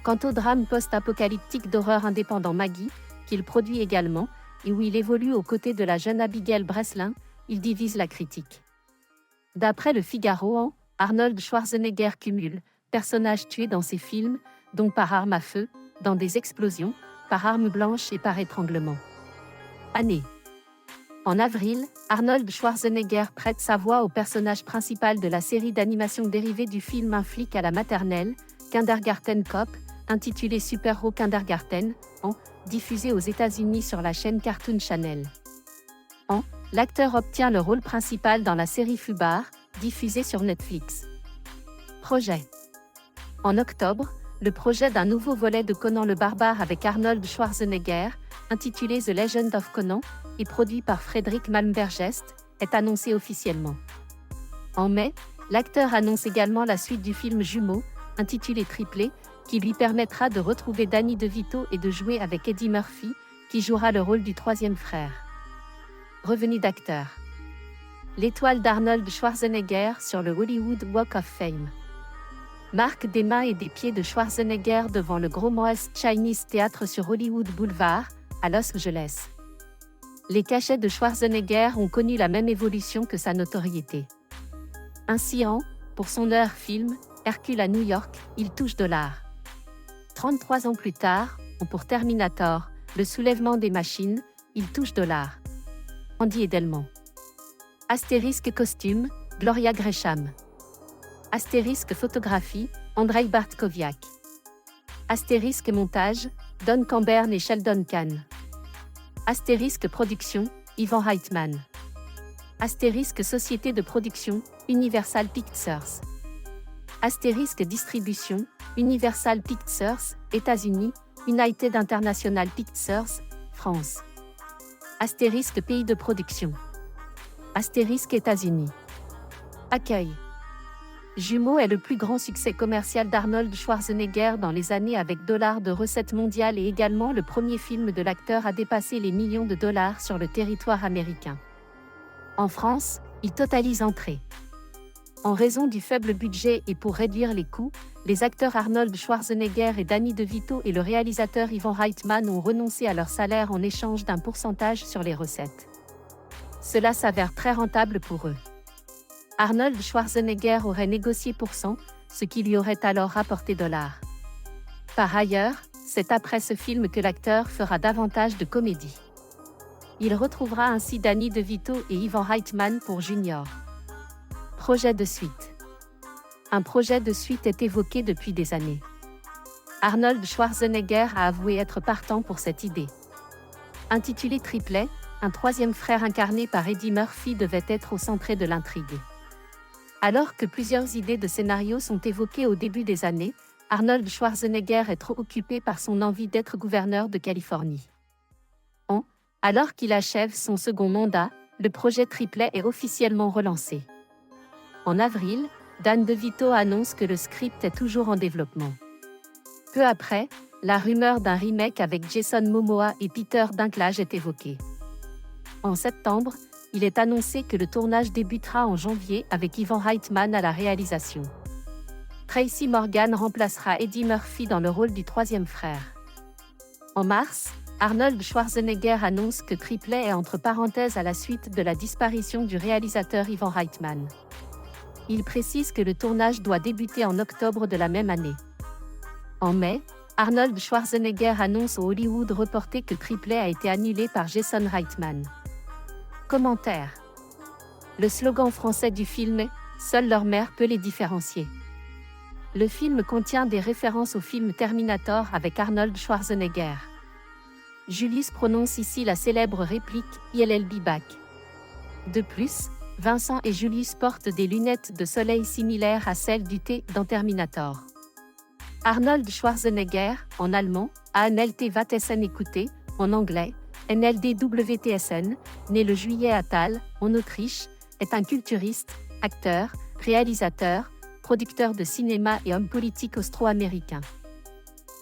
Quant au drame post-apocalyptique d'horreur indépendant Maggie, qu'il produit également, et où il évolue aux côtés de la jeune Abigail Breslin, il divise la critique. D'après le Figaro, Arnold Schwarzenegger cumule personnages tués dans ses films, dont par arme à feu, dans des explosions, par arme blanche et par étranglement. Année. En avril, Arnold Schwarzenegger prête sa voix au personnage principal de la série d'animation dérivée du film Un flic à la maternelle, Kindergarten Cop, intitulé Super Hero Kindergarten, diffusé aux États-Unis sur la chaîne Cartoon Channel. L'acteur obtient le rôle principal dans la série Fubar, diffusée sur Netflix. Projet. En octobre, le projet d'un nouveau volet de Conan le Barbare avec Arnold Schwarzenegger, intitulé The Legend of Conan, et produit par Frédéric Malmbergest, est annoncé officiellement. En mai, l'acteur annonce également la suite du film Jumeaux, intitulé Triplé, qui lui permettra de retrouver Danny DeVito et de jouer avec Eddie Murphy, qui jouera le rôle du 3e frère. Revenu d'acteur. L'étoile d'Arnold Schwarzenegger sur le Hollywood Walk of Fame. Marque des mains et des pieds de Schwarzenegger devant le Gros Moas Chinese Theatre sur Hollywood Boulevard, à Los Angeles. Les cachets de Schwarzenegger ont connu la même évolution que sa notoriété. Ainsi pour son heure film, Hercule à New York, il touche $. 33 ans plus tard, pour Terminator, le soulèvement des machines, il touche $. Andy Edelman. Astérisque costume, Gloria Gresham. Astérisque photographie, Andrei Bartkowiak. Astérisque montage, Don Cambern et Sheldon Kahn. Astérisque production, Ivan Reitman. Astérisque société de production, Universal Pictures. Astérisque Distribution, Universal Pictures, États-Unis, United International Pictures, France. Astérisque Pays de production. Astérisque États-Unis. Accueil. Jumeaux est le plus grand succès commercial d'Arnold Schwarzenegger dans les années avec $ de recettes mondiales et également le premier film de l'acteur à dépasser les millions de dollars sur le territoire américain. En France, il totalise entrées. En raison du faible budget et pour réduire les coûts, les acteurs Arnold Schwarzenegger et Danny DeVito et le réalisateur Ivan Reitman ont renoncé à leur salaire en échange d'un pourcentage sur les recettes. Cela s'avère très rentable pour eux. Arnold Schwarzenegger aurait négocié %, ce qui lui aurait alors rapporté $. Par ailleurs, c'est après ce film que l'acteur fera davantage de comédie. Il retrouvera ainsi Danny DeVito et Ivan Reitman pour Junior. Projet de suite. Un projet de suite est évoqué depuis des années. Arnold Schwarzenegger a avoué être partant pour cette idée. Intitulé Triplet, un troisième frère incarné par Eddie Murphy devait être au centre de l'intrigue. Alors que plusieurs idées de scénario sont évoquées au début des années, Arnold Schwarzenegger est trop occupé par son envie d'être gouverneur de Californie. Alors qu'il achève son second mandat, le projet Triplet est officiellement relancé. En avril, Dan DeVito annonce que le script est toujours en développement. Peu après, la rumeur d'un remake avec Jason Momoa et Peter Dinklage est évoquée. En septembre, il est annoncé que le tournage débutera en janvier avec Ivan Reitman à la réalisation. Tracy Morgan remplacera Eddie Murphy dans le rôle du troisième frère. En mars, Arnold Schwarzenegger annonce que Triplet est entre parenthèses à la suite de la disparition du réalisateur Ivan Reitman. Il précise que le tournage doit débuter en octobre de la même année. En mai, Arnold Schwarzenegger annonce au Hollywood Reporter que Triplet a été annulé par Jason Reitman. Commentaire. Le slogan français du film est « Seule leur mère peut les différencier ». Le film contient des références au film Terminator avec Arnold Schwarzenegger. Julius prononce ici la célèbre réplique « I'll be back ». De plus, Vincent et Julius portent des lunettes de soleil similaires à celles du T dans Terminator. Arnold Schwarzenegger, en allemand, ANLT Vatessen écouté, en anglais, NLDWTSN, né le juillet à Thal, en Autriche, est un culturiste, acteur, réalisateur, producteur de cinéma et homme politique austro-américain.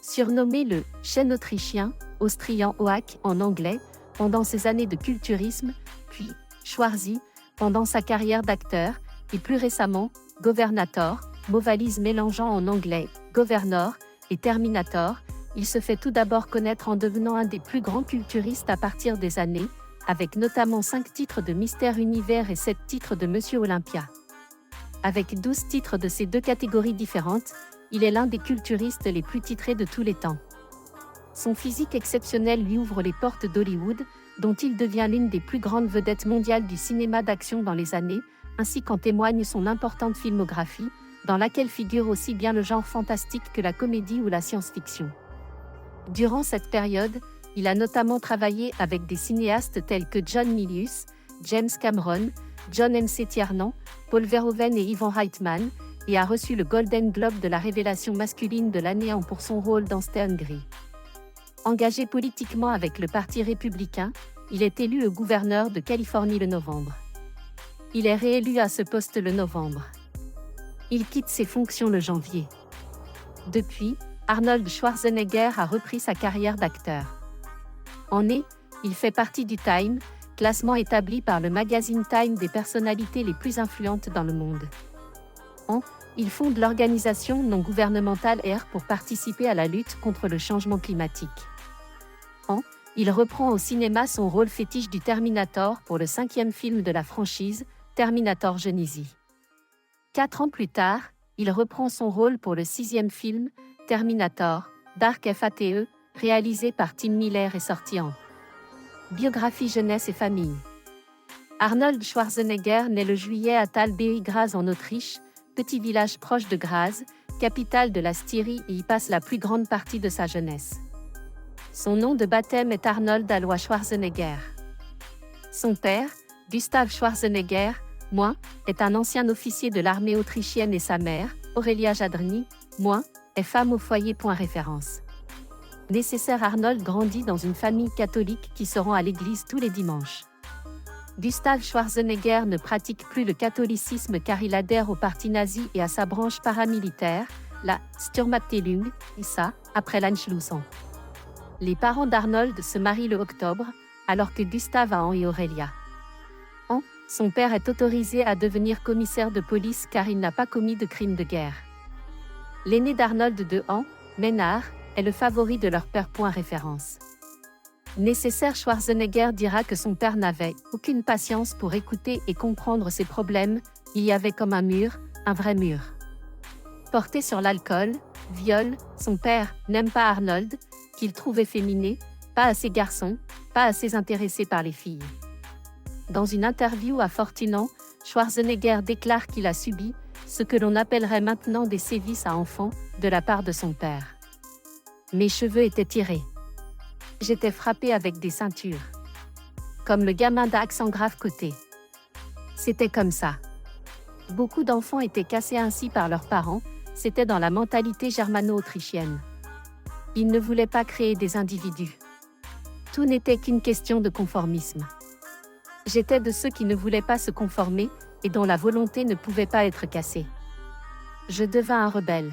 Surnommé le « chêne autrichien », Austrian Oak en anglais, pendant ses années de culturisme, puis Schwarzy, pendant sa carrière d'acteur, et plus récemment, Governator, mot valise mélangeant en anglais Governor et Terminator, il se fait tout d'abord connaître en devenant un des plus grands culturistes à partir des années, avec notamment 5 titres de Mister Univers et 7 titres de Monsieur Olympia. Avec 12 titres de ces deux catégories différentes, il est l'un des culturistes les plus titrés de tous les temps. Son physique exceptionnel lui ouvre les portes d'Hollywood, dont il devient l'une des plus grandes vedettes mondiales du cinéma d'action dans les années, ainsi qu'en témoigne son importante filmographie, dans laquelle figure aussi bien le genre fantastique que la comédie ou la science-fiction. Durant cette période, il a notamment travaillé avec des cinéastes tels que John Milius, James Cameron, John M.C. Tiernan, Paul Verhoeven et Ivan Reitman, et a reçu le Golden Globe de la révélation masculine de l'année pour son rôle dans C'était Hungry. Engagé politiquement avec le Parti républicain, il est élu gouverneur de Californie le novembre. Il est réélu à ce poste le novembre. Il quitte ses fonctions le janvier. Depuis, Arnold Schwarzenegger a repris sa carrière d'acteur. En mai, il fait partie du Time, classement établi par le magazine Time des personnalités les plus influentes dans le monde. Il fonde l'organisation non gouvernementale Air pour participer à la lutte contre le changement climatique. Il reprend au cinéma son rôle fétiche du Terminator pour le 5e film de la franchise, Terminator Genisys. 4 ans plus tard, il reprend son rôle pour le 6e film, Terminator, Dark Fate, réalisé par Tim Miller et sorti en biographie jeunesse et famille. Arnold Schwarzenegger naît le juillet à Thal bei Graz en Autriche, petit village proche de Graz, capitale de la Styrie et y passe la plus grande partie de sa jeunesse. Son nom de baptême est Arnold Alois Schwarzenegger. Son père, Gustav Schwarzenegger, est un ancien officier de l'armée autrichienne et sa mère, Aurélia Jadrny, est femme au foyer. Référence. Nécessaire. Arnold grandit dans une famille catholique qui se rend à l'église tous les dimanches. Gustav Schwarzenegger ne pratique plus le catholicisme car il adhère au parti nazi et à sa branche paramilitaire, la Sturmabteilung, ISA, après l'Anschlussung. Les parents d'Arnold se marient le octobre, alors que Gustav a Anne et Aurélia. Son père est autorisé à devenir commissaire de police car il n'a pas commis de crime de guerre. L'aîné d'Arnold de Anne, Ménard, est le favori de leur père. Référence. Nécessaire. Schwarzenegger dira que son père n'avait aucune patience pour écouter et comprendre ses problèmes, il y avait comme un mur, un vrai mur. Porté sur l'alcool, viol, son père n'aime pas Arnold, qu'il trouve efféminé, pas assez garçon, pas assez intéressé par les filles. Dans une interview à Fortinant, Schwarzenegger déclare qu'il a subi ce que l'on appellerait maintenant des sévices à enfants de la part de son père. Mes cheveux étaient tirés. J'étais frappé avec des ceintures. Comme le gamin d'accent grave côté. C'était comme ça. Beaucoup d'enfants étaient cassés ainsi par leurs parents, c'était dans la mentalité germano-autrichienne. Ils ne voulaient pas créer des individus. Tout n'était qu'une question de conformisme. J'étais de ceux qui ne voulaient pas se conformer, et dont la volonté ne pouvait pas être cassée. Je devins un rebelle.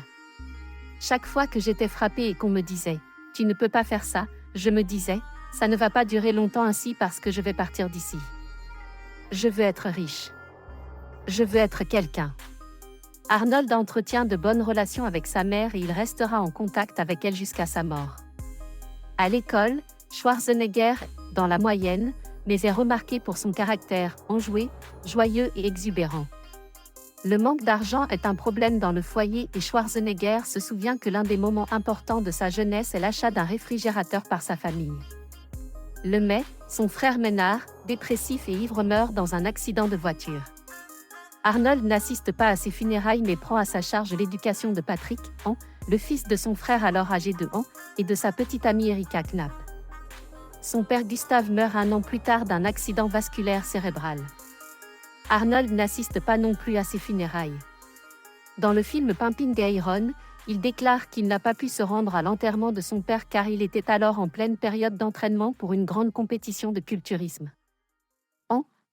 Chaque fois que j'étais frappé et qu'on me disait « Tu ne peux pas faire ça », je me disais « Ça ne va pas durer longtemps ainsi parce que je vais partir d'ici. Je veux être riche. Je veux être quelqu'un. » Arnold entretient de bonnes relations avec sa mère et il restera en contact avec elle jusqu'à sa mort. À l'école, Schwarzenegger, dans la moyenne, mais est remarqué pour son caractère enjoué, joyeux et exubérant. Le manque d'argent est un problème dans le foyer et Schwarzenegger se souvient que l'un des moments importants de sa jeunesse est l'achat d'un réfrigérateur par sa famille. Le mai, son frère Ménard, dépressif et ivre, meurt dans un accident de voiture. Arnold n'assiste pas à ses funérailles mais prend à sa charge l'éducation de Patrick, le fils de son frère alors âgé de et de sa petite amie Erika Knapp. Son père Gustav meurt 1 an plus tard d'un accident vasculaire cérébral. Arnold n'assiste pas non plus à ses funérailles. Dans le film Pimpin' Gayron, il déclare qu'il n'a pas pu se rendre à l'enterrement de son père car il était alors en pleine période d'entraînement pour une grande compétition de culturisme.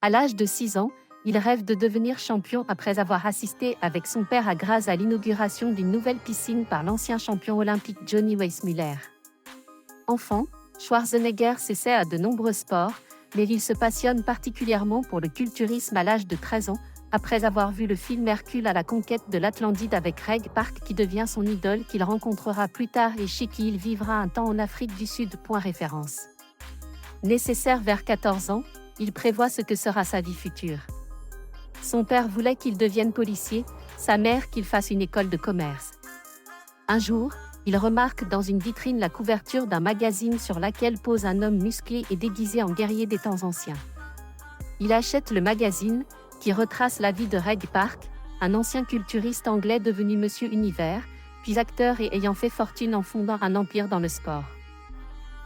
À l'âge de 6 ans, il rêve de devenir champion après avoir assisté avec son père à Graz à l'inauguration d'une nouvelle piscine par l'ancien champion olympique Johnny Weissmuller. Enfant, Schwarzenegger s'essaie à de nombreux sports, mais il se passionne particulièrement pour le culturisme à l'âge de 13 ans, après avoir vu le film Hercule à la conquête de l'Atlantide avec Reg Park qui devient son idole qu'il rencontrera plus tard et chez qui il vivra un temps en Afrique du Sud. Référence. Nécessaire. Vers 14 ans, il prévoit ce que sera sa vie future. Son père voulait qu'il devienne policier, sa mère qu'il fasse une école de commerce. Un jour, il remarque dans une vitrine la couverture d'un magazine sur laquelle pose un homme musclé et déguisé en guerrier des temps anciens. Il achète le magazine, qui retrace la vie de Reg Park, un ancien culturiste anglais devenu Monsieur Univers, puis acteur et ayant fait fortune en fondant un empire dans le sport.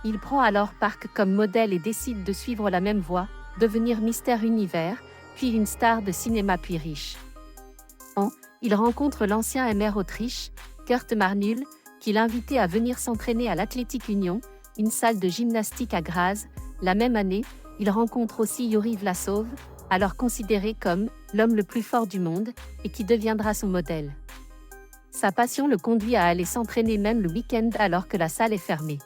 Il prend alors Park comme modèle et décide de suivre la même voie, devenir Mister Univers, puis une star de cinéma puis riche. Il rencontre l'ancien MR Autriche, Kurt Marnul, qui l'invitait à venir s'entraîner à l'Athletic Union, une salle de gymnastique à Graz. La même année, il rencontre aussi Yuri Vlasov, alors considéré comme l'homme le plus fort du monde, et qui deviendra son modèle. Sa passion le conduit à aller s'entraîner même le week-end alors que la salle est fermée.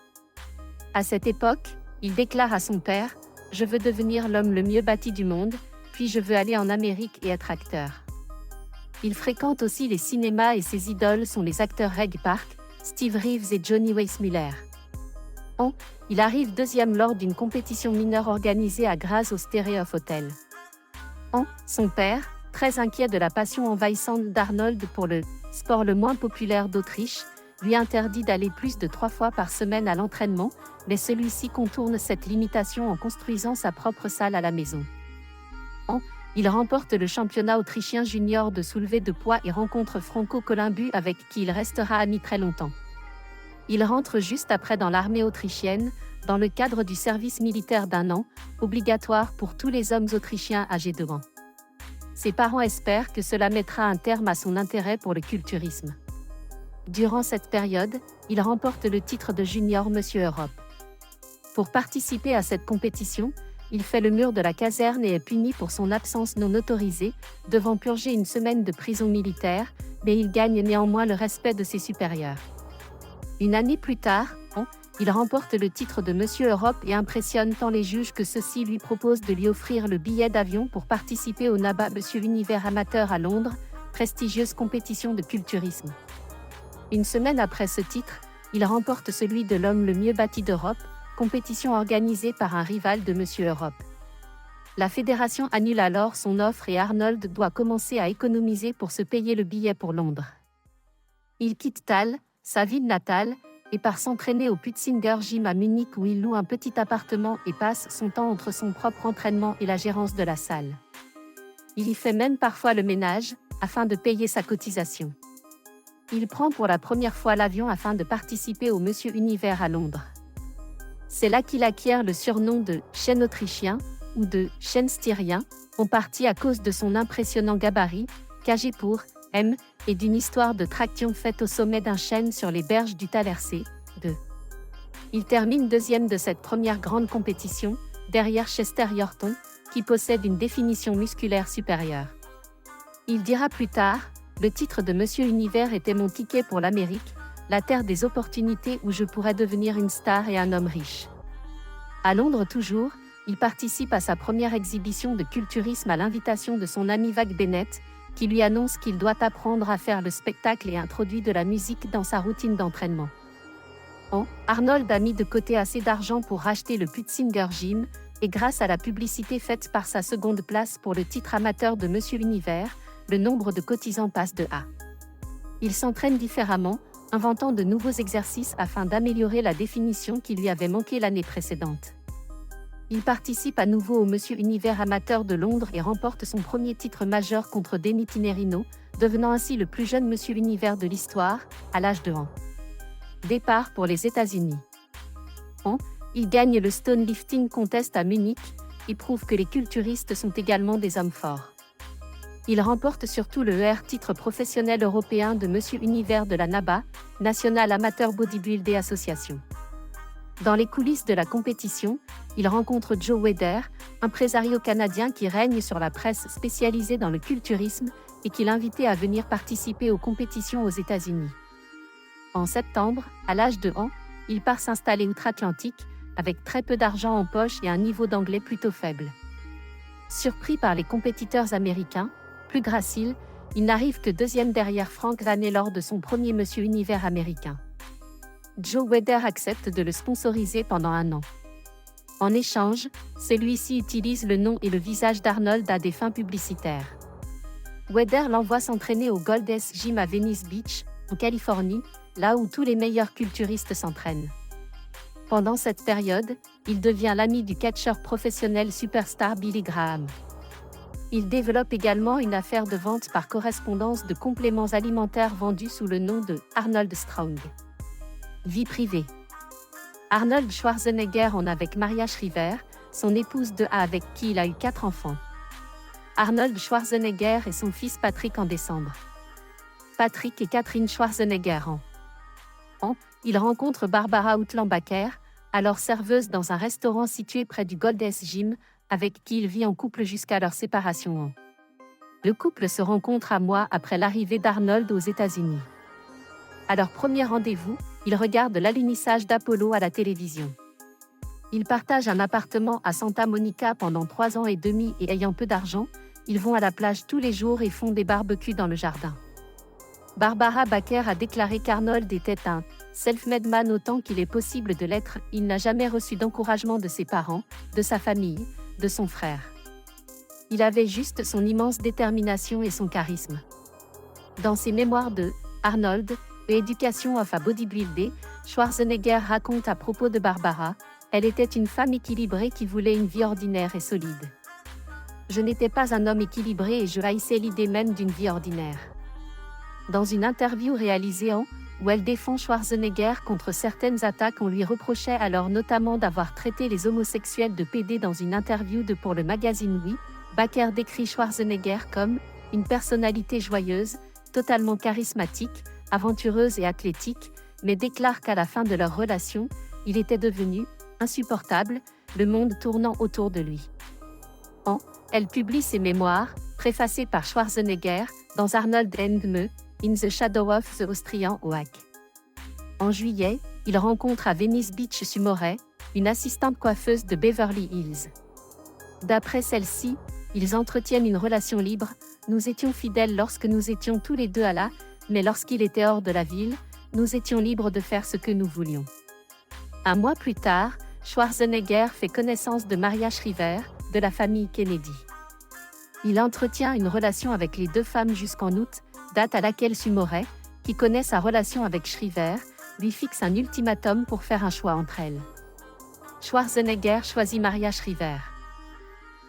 À cette époque, il déclare à son père « Je veux devenir l'homme le mieux bâti du monde, puis je veux aller en Amérique et être acteur. » Il fréquente aussi les cinémas et ses idoles sont les acteurs Reg Park, Steve Reeves et Johnny Weissmuller. Il arrive 2e lors d'une compétition mineure organisée à Graz au Stereof Hotel. Son père, très inquiet de la passion envahissante d'Arnold pour le sport le moins populaire d'Autriche, lui interdit d'aller plus de 3 fois par semaine à l'entraînement, mais celui-ci contourne cette limitation en construisant sa propre salle à la maison. Il remporte le championnat autrichien junior de soulevé de poids et rencontre Franco Columbu avec qui il restera ami très longtemps. Il rentre juste après dans l'armée autrichienne, dans le cadre du service militaire d'1 an, obligatoire pour tous les hommes autrichiens âgés de 1. ses parents espèrent que cela mettra un terme à son intérêt pour le culturisme. Durant cette période, il remporte le titre de Junior Monsieur Europe. Pour participer à cette compétition, il fait le mur de la caserne et est puni pour son absence non autorisée, devant purger une semaine de prison militaire, mais il gagne néanmoins le respect de ses supérieurs. Une année plus tard, il remporte le titre de Monsieur Europe et impressionne tant les juges que ceux-ci lui proposent de lui offrir le billet d'avion pour participer au NABA Monsieur Univers Amateur à Londres, prestigieuse compétition de culturisme. Une semaine après ce titre, il remporte celui de l'homme le mieux bâti d'Europe, compétition organisée par un rival de Monsieur Europe. La fédération annule alors son offre et Arnold doit commencer à économiser pour se payer le billet pour Londres. Il quitte Thal, sa ville natale, et part s'entraîner au Pützinger Gym à Munich où il loue un petit appartement et passe son temps entre son propre entraînement et la gérance de la salle. Il y fait même parfois le ménage, afin de payer sa cotisation. Il prend pour la première fois l'avion afin de participer au Monsieur Univers à Londres. C'est là qu'il acquiert le surnom de « chêne autrichien » ou de « chêne styrien », en partie à cause de son impressionnant gabarit, cagé pour M, et d'une histoire de traction faite au sommet d'un chêne sur les berges du Talersee. 2. Il termine deuxième de cette première grande compétition, derrière Chester Yorton, qui possède une définition musculaire supérieure. Il dira plus tard, le titre de Monsieur Univers était mon ticket pour l'Amérique, la terre des opportunités où je pourrais devenir une star et un homme riche. À Londres toujours, il participe à sa première exhibition de culturisme à l'invitation de son ami Vag Bennett, qui lui annonce qu'il doit apprendre à faire le spectacle et introduit de la musique dans sa routine d'entraînement. Arnold a mis de côté assez d'argent pour racheter le Pützinger Gym, et grâce à la publicité faite par sa seconde place pour le titre amateur de Monsieur Univers, le nombre de cotisants passe de à. Il s'entraîne différemment, inventant de nouveaux exercices afin d'améliorer la définition qui lui avait manqué l'année précédente. Il participe à nouveau au Monsieur Univers Amateur de Londres et remporte son premier titre majeur contre Denny Tinerino, devenant ainsi le plus jeune Monsieur Univers de l'histoire, à l'âge de ans. Départ pour les États-Unis. Il gagne le Stone Lifting Contest à Munich et prouve que les culturistes sont également des hommes forts. Il remporte surtout le titre professionnel européen de Monsieur Univers de la NABA, National Amateur Bodybuilding Association. Dans les coulisses de la compétition, il rencontre Joe Weider, impresario canadien qui règne sur la presse spécialisée dans le culturisme et qui l'invitait à venir participer aux compétitions aux États-Unis. En septembre, à l'âge de ans, il part s'installer outre-Atlantique, avec très peu d'argent en poche et un niveau d'anglais plutôt faible. Surpris par les compétiteurs américains, plus graciles, il n'arrive que deuxième derrière Frank Laney lors de son premier Monsieur Univers américain. Joe Weider accepte de le sponsoriser pendant 1 an. En échange, celui-ci utilise le nom et le visage d'Arnold à des fins publicitaires. Weider l'envoie s'entraîner au Gold's Gym à Venice Beach, en Californie, là où tous les meilleurs culturistes s'entraînent. Pendant cette période, il devient l'ami du catcheur professionnel superstar Billy Graham. Il développe également une affaire de vente par correspondance de compléments alimentaires vendus sous le nom de Arnold Strong. Vie privée. Arnold Schwarzenegger en avec Maria Shriver, son épouse avec qui il a eu 4 enfants. Arnold Schwarzenegger et son fils Patrick en décembre. Patrick et Catherine Schwarzenegger il rencontre Barbara Outland-Baker, alors serveuse dans un restaurant situé près du Gold's Gym, avec qui il vit en couple jusqu'à leur séparation. Le couple se rencontre un mois après l'arrivée d'Arnold aux États-Unis. À leur premier rendez-vous, ils regardent l'alunissage d'Apollo à la télévision. Ils partagent un appartement à Santa Monica pendant 3 ans et demi et ayant peu d'argent, ils vont à la plage tous les jours et font des barbecues dans le jardin. Barbara Baker a déclaré qu'Arnold était un « self-made man autant qu'il est possible de l'être ». Il n'a jamais reçu d'encouragement de ses parents, de sa famille, de son frère. Il avait juste son immense détermination et son charisme. Dans ses mémoires de « Arnold », Education of a Bodybuilder, Schwarzenegger raconte à propos de Barbara, elle était une femme équilibrée qui voulait une vie ordinaire et solide. Je n'étais pas un homme équilibré et je haïssais l'idée même d'une vie ordinaire. Dans une interview réalisée où elle défend Schwarzenegger contre certaines attaques, on lui reprochait alors notamment d'avoir traité les homosexuels de PD dans une interview pour le magazine Oui, Baker décrit Schwarzenegger comme une personnalité joyeuse, totalement charismatique, aventureuse et athlétique, mais déclare qu'à la fin de leur relation, il était devenu insupportable, le monde tournant autour de lui. Elle publie ses mémoires, préfacées par Schwarzenegger, dans Arnold and Me, In the Shadow of the Austrian Oak. En juillet, il rencontre à Venice Beach Sumore, une assistante coiffeuse de Beverly Hills. D'après celle-ci, ils entretiennent une relation libre. Nous étions fidèles lorsque nous étions tous les deux à la, mais lorsqu'il était hors de la ville, nous étions libres de faire ce que nous voulions. Un mois plus tard, Schwarzenegger fait connaissance de Maria Shriver, de la famille Kennedy. Il entretient une relation avec les deux femmes jusqu'en août, date à laquelle Sumore, qui connaît sa relation avec Shriver, lui fixe un ultimatum pour faire un choix entre elles. Schwarzenegger choisit Maria Shriver.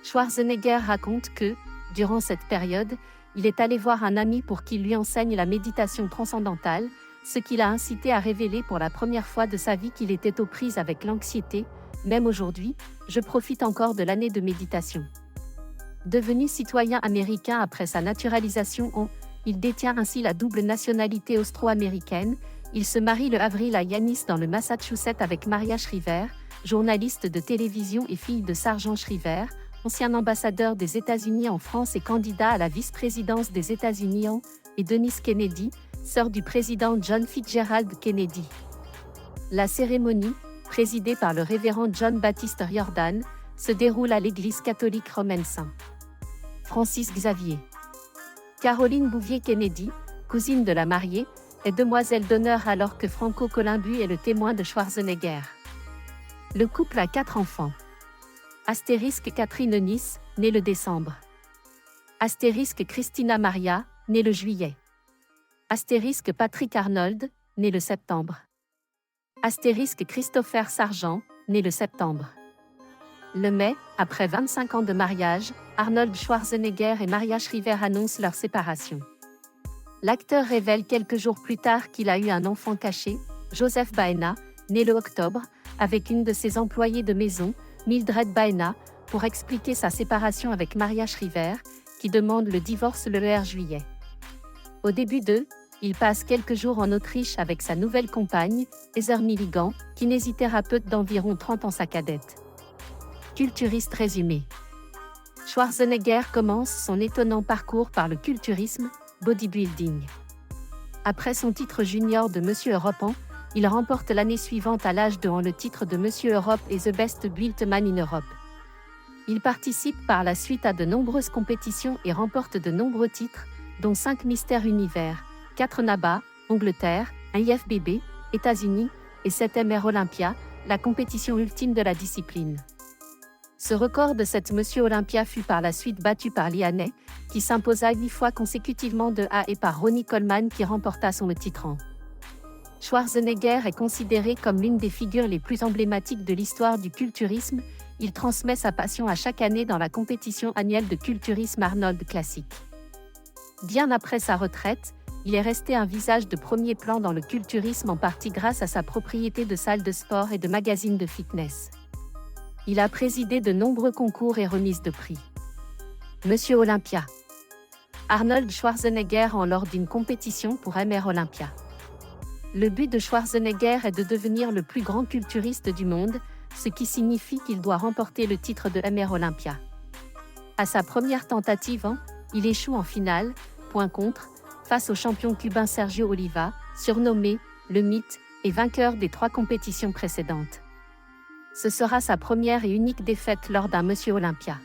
Schwarzenegger raconte que, durant cette période, il est allé voir un ami pour qu'il lui enseigne la méditation transcendantale, ce qui l'a incité à révéler pour la première fois de sa vie qu'il était aux prises avec l'anxiété. Même aujourd'hui, je profite encore de l'année de méditation. Devenu citoyen américain après sa naturalisation il détient ainsi la double nationalité austro-américaine. Il se marie le avril à Yanis dans le Massachusetts avec Maria Shriver, journaliste de télévision et fille de Sargent Shriver, ancien ambassadeur des États-Unis en France et candidat à la vice-présidence des États-Unis et Denise Kennedy, sœur du président John Fitzgerald Kennedy. La cérémonie, présidée par le révérend John Baptiste Riordan, se déroule à l'église catholique romaine St. Francis Xavier. Caroline Bouvier Kennedy, cousine de la mariée, est demoiselle d'honneur alors que Franco Columbu est le témoin de Schwarzenegger. Le couple a 4 enfants. Astérisque Catherine Nice, née le décembre. Astérisque Christina Maria, née le juillet. Astérisque Patrick Arnold, né le septembre. Astérisque Christopher Sargent, né le septembre. Le mai, après 25 ans de mariage, Arnold Schwarzenegger et Maria Shriver annoncent leur séparation. L'acteur révèle quelques jours plus tard qu'il a eu un enfant caché, Joseph Baena, né le octobre, avec une de ses employées de maison, Mildred Baena, pour expliquer sa séparation avec Maria Shriver, qui demande le divorce le 1er juillet. Au début il passe quelques jours en Autriche avec sa nouvelle compagne, Heather Milligan, kinésithérapeute d'environ 30 ans sa cadette. Culturiste résumé. Schwarzenegger commence son étonnant parcours par le culturisme, bodybuilding. Après son titre junior de Monsieur Europe il remporte l'année suivante à l'âge de le titre de Monsieur Europe et The Best Built Man in Europe. Il participe par la suite à de nombreuses compétitions et remporte de nombreux titres, dont 5 Mister Univers, 4 NABA, Angleterre, un IFBB, États-Unis, et 7 MR Olympia, la compétition ultime de la discipline. Ce record de cette Monsieur Olympia fut par la suite battu par Lianet, qui s'imposa 8 fois consécutivement de A et par Ronnie Coleman qui remporta son titre en. Schwarzenegger est considéré comme l'une des figures les plus emblématiques de l'histoire du culturisme. Il transmet sa passion à chaque année dans la compétition annuelle de culturisme Arnold Classic. Bien après sa retraite, il est resté un visage de premier plan dans le culturisme en partie grâce à sa propriété de salles de sport et de magazines de fitness. Il a présidé de nombreux concours et remises de prix. Monsieur Olympia. Arnold Schwarzenegger lors d'une compétition pour MR Olympia. Le but de Schwarzenegger est de devenir le plus grand culturiste du monde, ce qui signifie qu'il doit remporter le titre de MR Olympia. À sa première tentative, il échoue en finale, point contre, face au champion cubain Sergio Oliva, surnommé le Mythe et vainqueur des 3 compétitions précédentes. Ce sera sa première et unique défaite lors d'un Monsieur Olympia.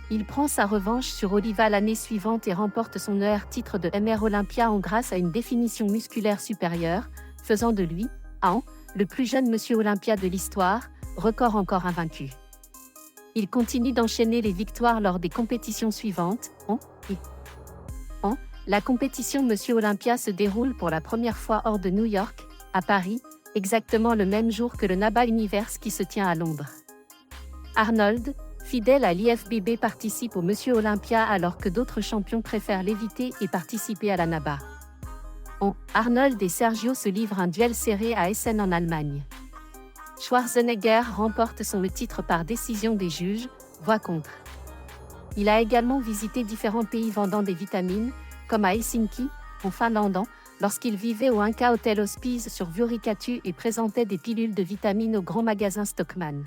Il prend sa revanche sur Oliva l'année suivante et remporte son titre de MR Olympia grâce à une définition musculaire supérieure, faisant de lui, le plus jeune Monsieur Olympia de l'histoire, record encore invaincu. Il continue d'enchaîner les victoires lors des compétitions suivantes. La compétition Monsieur Olympia se déroule pour la première fois hors de New York, à Paris, exactement le même jour que le NABA Universe qui se tient à Londres. Arnold, fidèle à l'IFBB, participe au Monsieur Olympia alors que d'autres champions préfèrent l'éviter et participer à la NABA. Arnold et Sergio se livrent un duel serré à Essen en Allemagne. Schwarzenegger remporte son titre par décision des juges, voix contre. Il a également visité différents pays vendant des vitamines, comme à Helsinki, en Finlande, lorsqu'il vivait au Inca Hotel Hospice sur Vuorikatu et présentait des pilules de vitamines au grand magasin Stockmann.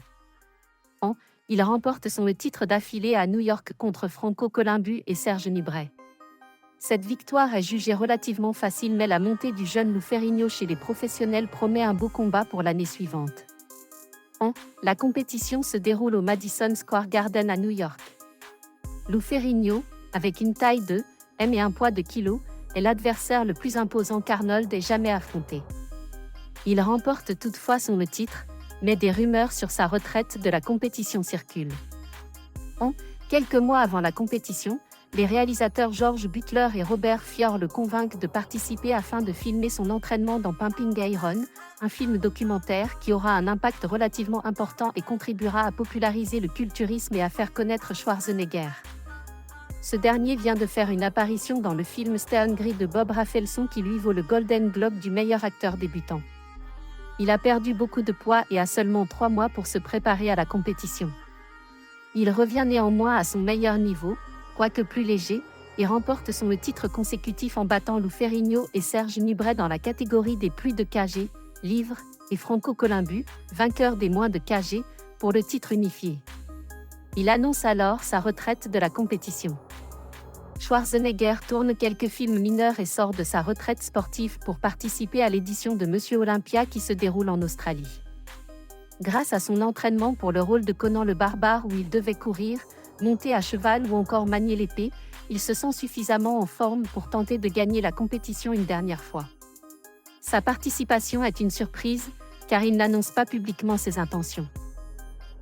Il remporte son titre d'affilée à New York contre Franco Columbu et Serge Nubret. Cette victoire est jugée relativement facile, mais la montée du jeune Lou Ferrigno chez les professionnels promet un beau combat pour l'année suivante. La compétition se déroule au Madison Square Garden à New York. Lou Ferrigno, avec une taille de m et un poids de kg, est l'adversaire le plus imposant qu'Arnold ait jamais affronté. Il remporte toutefois son titre, mais des rumeurs sur sa retraite de la compétition circulent. Quelques mois avant la compétition, les réalisateurs George Butler et Robert Fior le convainquent de participer afin de filmer son entraînement dans Pumping Iron, un film documentaire qui aura un impact relativement important et contribuera à populariser le culturisme et à faire connaître Schwarzenegger. Ce dernier vient de faire une apparition dans le film Stay Hungry de Bob Rafelson qui lui vaut le Golden Globe du meilleur acteur débutant. Il a perdu beaucoup de poids et a seulement 3 mois pour se préparer à la compétition. Il revient néanmoins à son meilleur niveau, quoique plus léger, et remporte son titre consécutif en battant Lou Ferrigno et Serge Nubret dans la catégorie des plus de kg, livres, et Franco Columbu, vainqueur des moins de kg, pour le titre unifié. Il annonce alors sa retraite de la compétition. Schwarzenegger tourne quelques films mineurs et sort de sa retraite sportive pour participer à l'édition de Monsieur Olympia qui se déroule en Australie. Grâce à son entraînement pour le rôle de Conan le Barbare où il devait courir, monter à cheval ou encore manier l'épée, il se sent suffisamment en forme pour tenter de gagner la compétition une dernière fois. Sa participation est une surprise, car il n'annonce pas publiquement ses intentions.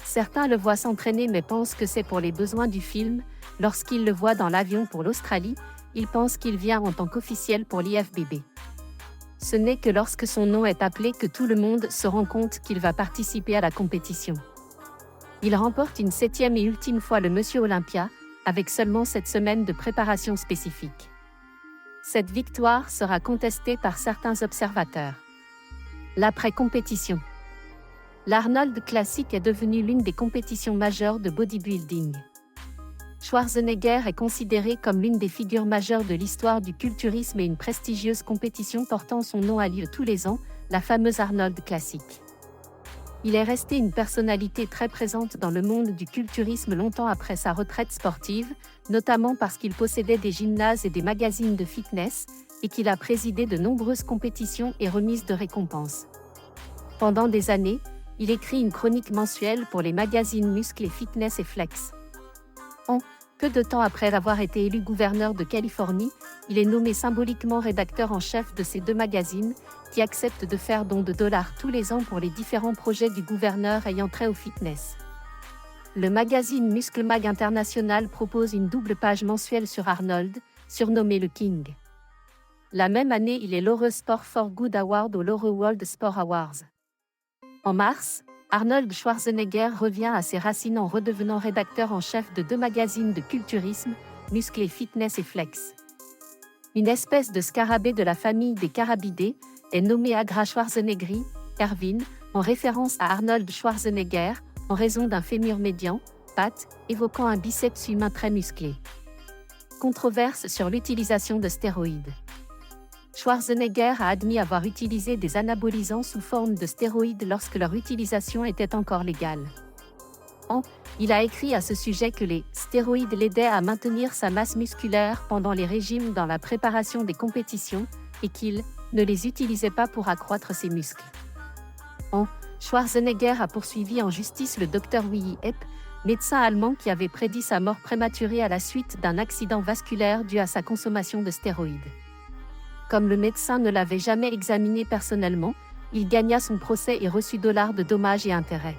Certains le voient s'entraîner mais pensent que c'est pour les besoins du film. Lorsqu'ils le voient dans l'avion pour l'Australie, ils pensent qu'il vient en tant qu'officiel pour l'IFBB. Ce n'est que lorsque son nom est appelé que tout le monde se rend compte qu'il va participer à la compétition. Il remporte une 7e et ultime fois le Monsieur Olympia, avec seulement 7 semaines de préparation spécifique. Cette victoire sera contestée par certains observateurs. L'après-compétition. L'Arnold Classic est devenu l'une des compétitions majeures de bodybuilding. Schwarzenegger est considéré comme l'une des figures majeures de l'histoire du culturisme et une prestigieuse compétition portant son nom a lieu tous les ans, la fameuse Arnold Classic. Il est resté une personnalité très présente dans le monde du culturisme longtemps après sa retraite sportive, notamment parce qu'il possédait des gymnases et des magazines de fitness, et qu'il a présidé de nombreuses compétitions et remises de récompenses. Pendant des années, il écrit une chronique mensuelle pour les magazines Muscle et Fitness et Flex. Peu de temps après avoir été élu gouverneur de Californie, il est nommé symboliquement rédacteur en chef de ces 2 magazines, qui acceptent de faire don de dollars tous les ans pour les différents projets du gouverneur ayant trait au fitness. Le magazine Muscle Mag International propose une double page mensuelle sur Arnold, surnommé le King. La même année, il est l'Heureux Sport for Good Award au l'Heureux World Sport Awards. En mars, Arnold Schwarzenegger revient à ses racines en redevenant rédacteur en chef de 2 magazines de culturisme, Muscle et Fitness et Flex. Une espèce de scarabée de la famille des carabidés est nommée Agra Schwarzeneggeri, Erwin, en référence à Arnold Schwarzenegger, en raison d'un fémur médian, patte, évoquant un biceps humain très musclé. Controverse sur l'utilisation de stéroïdes. Schwarzenegger a admis avoir utilisé des anabolisants sous forme de stéroïdes lorsque leur utilisation était encore légale. Il a écrit à ce sujet que les stéroïdes l'aidaient à maintenir sa masse musculaire pendant les régimes dans la préparation des compétitions et qu'il ne les utilisait pas pour accroître ses muscles. Schwarzenegger a poursuivi en justice le Dr Willy Epp, médecin allemand qui avait prédit sa mort prématurée à la suite d'un accident vasculaire dû à sa consommation de stéroïdes. Comme le médecin ne l'avait jamais examiné personnellement, il gagna son procès et reçut $ de dommages et intérêts.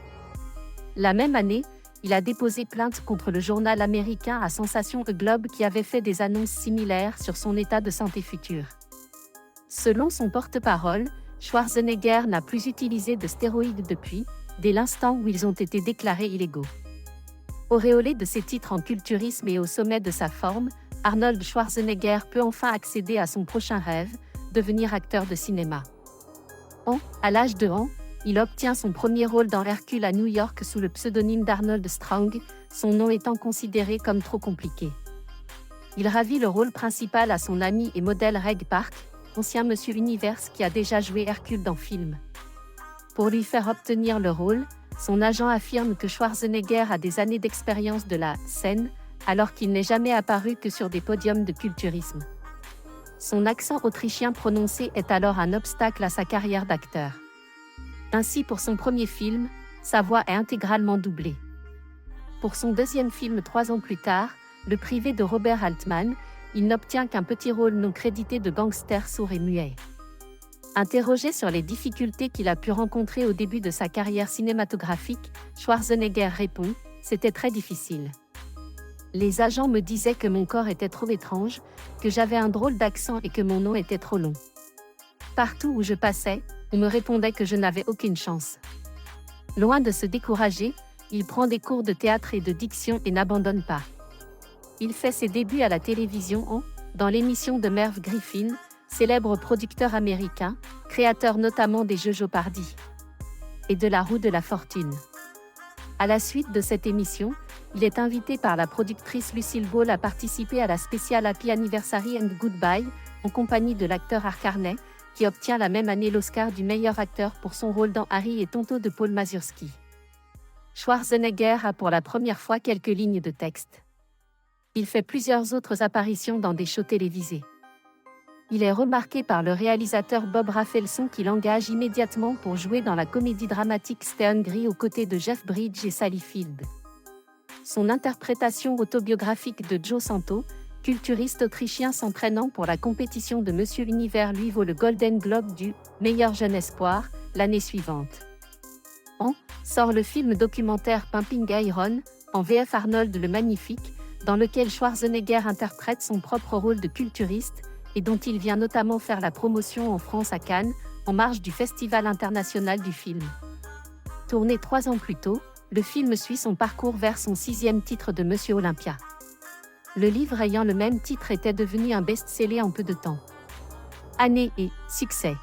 La même année, il a déposé plainte contre le journal américain à sensation The Globe qui avait fait des annonces similaires sur son état de santé futur. Selon son porte-parole, Schwarzenegger n'a plus utilisé de stéroïdes depuis, dès l'instant où ils ont été déclarés illégaux. Auréolé de ses titres en culturisme et au sommet de sa forme, Arnold Schwarzenegger peut enfin accéder à son prochain rêve, devenir acteur de cinéma. À l'âge de il obtient son premier rôle dans Hercule à New York sous le pseudonyme d'Arnold Strong, son nom étant considéré comme trop compliqué. Il ravit le rôle principal à son ami et modèle Reg Park, ancien Monsieur Univers qui a déjà joué Hercule dans film. Pour lui faire obtenir le rôle, son agent affirme que Schwarzenegger a des années d'expérience de la scène, alors qu'il n'est jamais apparu que sur des podiums de culturisme. Son accent autrichien prononcé est alors un obstacle à sa carrière d'acteur. Ainsi, pour son premier film, sa voix est intégralement doublée. Pour son deuxième film 3 ans plus tard, Le Privé de Robert Altman, il n'obtient qu'un petit rôle non crédité de gangster sourd et muet. Interrogé sur les difficultés qu'il a pu rencontrer au début de sa carrière cinématographique, Schwarzenegger répond « C'était très difficile. Les agents me disaient que mon corps était trop étrange, que j'avais un drôle d'accent et que mon nom était trop long. Partout où je passais, on me répondait que je n'avais aucune chance. » Loin de se décourager, il prend des cours de théâtre et de diction et n'abandonne pas. Il fait ses débuts à la télévision dans l'émission de Merv Griffin, célèbre producteur américain, créateur notamment des Jeux Jeopardy et de La Roue de la Fortune. À la suite de cette émission, il est invité par la productrice Lucille Ball à participer à la spéciale Happy Anniversary and Goodbye, en compagnie de l'acteur Art Carney, qui obtient la même année l'Oscar du meilleur acteur pour son rôle dans Harry et Tonto de Paul Mazursky. Schwarzenegger a pour la première fois quelques lignes de texte. Il fait plusieurs autres apparitions dans des shows télévisés. Il est remarqué par le réalisateur Bob Rafelson qui l'engage immédiatement pour jouer dans la comédie dramatique Stay Hungry aux côtés de Jeff Bridges et Sally Field. Son interprétation autobiographique de Joe Santo, culturiste autrichien s'entraînant pour la compétition de Monsieur Univers, lui vaut le Golden Globe du meilleur jeune espoir l'année suivante. Sort le film documentaire Pumping Iron, en VF Arnold le Magnifique, dans lequel Schwarzenegger interprète son propre rôle de culturiste, et dont il vient notamment faire la promotion en France à Cannes, en marge du Festival international du film. Tourné 3 ans plus tôt, le film suit son parcours vers son 6e titre de Monsieur Olympia. Le livre ayant le même titre était devenu un best-seller en peu de temps. Année et succès.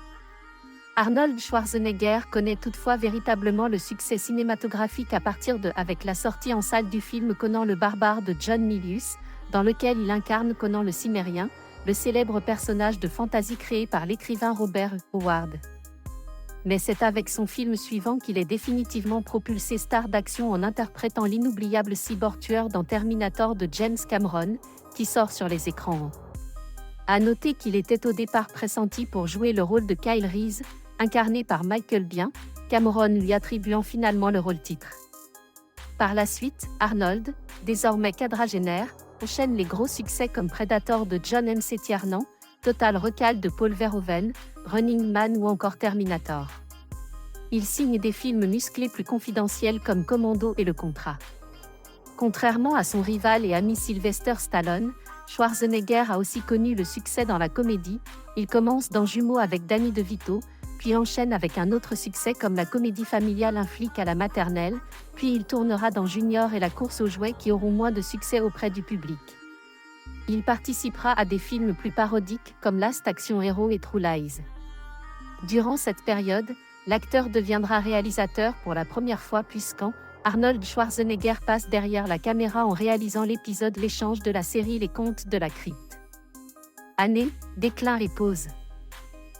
Arnold Schwarzenegger connaît toutefois véritablement le succès cinématographique à partir de avec la sortie en salle du film Conan le Barbare de John Milius, dans lequel il incarne Conan le Cimérien, le célèbre personnage de fantasy créé par l'écrivain Robert Howard. Mais c'est avec son film suivant qu'il est définitivement propulsé star d'action en interprétant l'inoubliable cyborg tueur dans Terminator de James Cameron, qui sort sur les écrans. À noter qu'il était au départ pressenti pour jouer le rôle de Kyle Reese, incarné par Michael Biehn, Cameron lui attribuant finalement le rôle-titre. Par la suite, Arnold, désormais quadragénaire, enchaîne les gros succès comme Predator de John M. C. Tiernan, Total Recall de Paul Verhoeven, Running Man ou encore Terminator. Il signe des films musclés plus confidentiels comme Commando et Le Contrat. Contrairement à son rival et ami Sylvester Stallone, Schwarzenegger a aussi connu le succès dans la comédie. Il commence dans Jumeaux avec Danny DeVito, puis enchaîne avec un autre succès comme la comédie familiale Un flic à la maternelle, puis il tournera dans Junior et La course aux jouets qui auront moins de succès auprès du public. Il participera à des films plus parodiques comme Last Action Hero et True Lies. Durant cette période, l'acteur deviendra réalisateur pour la première fois puisqu'en Arnold Schwarzenegger passe derrière la caméra en réalisant l'épisode L'échange de la série Les Contes de la Crypte. Année, déclin et pause.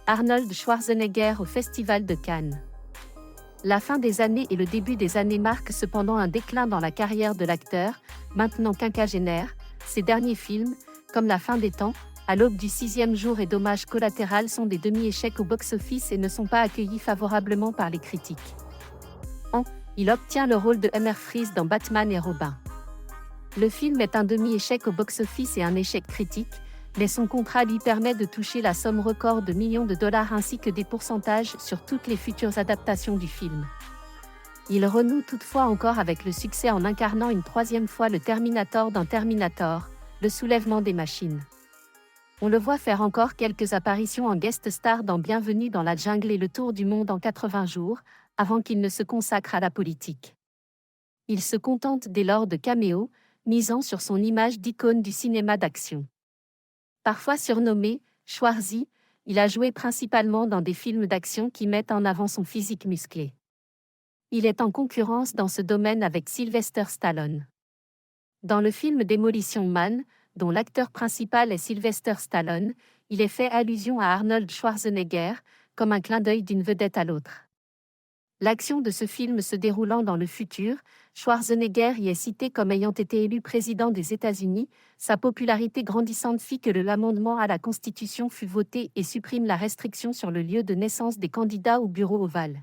Arnold Schwarzenegger au Festival de Cannes. La fin des années et le début des années marquent cependant un déclin dans la carrière de l'acteur, maintenant quinquagénaire. Ses derniers films, comme La fin des temps, À l'aube du 6e jour et Dommage collatéral sont des demi-échecs au box-office et ne sont pas accueillis favorablement par les critiques. Il obtient le rôle de Hammer Freeze dans Batman et Robin. Le film est un demi-échec au box-office et un échec critique, mais son contrat lui permet de toucher la somme record de millions de dollars ainsi que des pourcentages sur toutes les futures adaptations du film. Il renoue toutefois encore avec le succès en incarnant une 3e fois le Terminator dans Terminator, le soulèvement des machines. On le voit faire encore quelques apparitions en guest star dans Bienvenue dans la jungle et Le tour du monde en 80 jours, avant qu'il ne se consacre à la politique. Il se contente dès lors de caméos, misant sur son image d'icône du cinéma d'action. Parfois surnommé Schwarzy, il a joué principalement dans des films d'action qui mettent en avant son physique musclé. Il est en concurrence dans ce domaine avec Sylvester Stallone. Dans le film Demolition Man, dont l'acteur principal est Sylvester Stallone, il est fait allusion à Arnold Schwarzenegger, comme un clin d'œil d'une vedette à l'autre. L'action de ce film se déroulant dans le futur, Schwarzenegger y est cité comme ayant été élu président des États-Unis. Sa popularité grandissante fit que l'amendement à la Constitution fut voté et supprime la restriction sur le lieu de naissance des candidats au bureau ovale.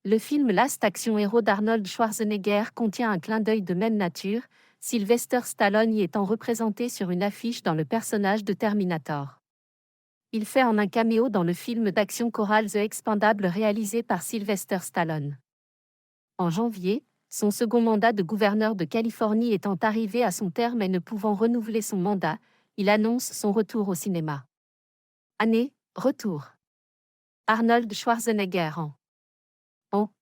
Le film Last Action Hero d'Arnold Schwarzenegger contient un clin d'œil de même nature, Sylvester Stallone y étant représenté sur une affiche dans le personnage de Terminator. Il fait en un caméo dans le film d'action choral The Expendable réalisé par Sylvester Stallone. En janvier, son second mandat de gouverneur de Californie étant arrivé à son terme et ne pouvant renouveler son mandat, il annonce son retour au cinéma. Année, retour. Arnold Schwarzenegger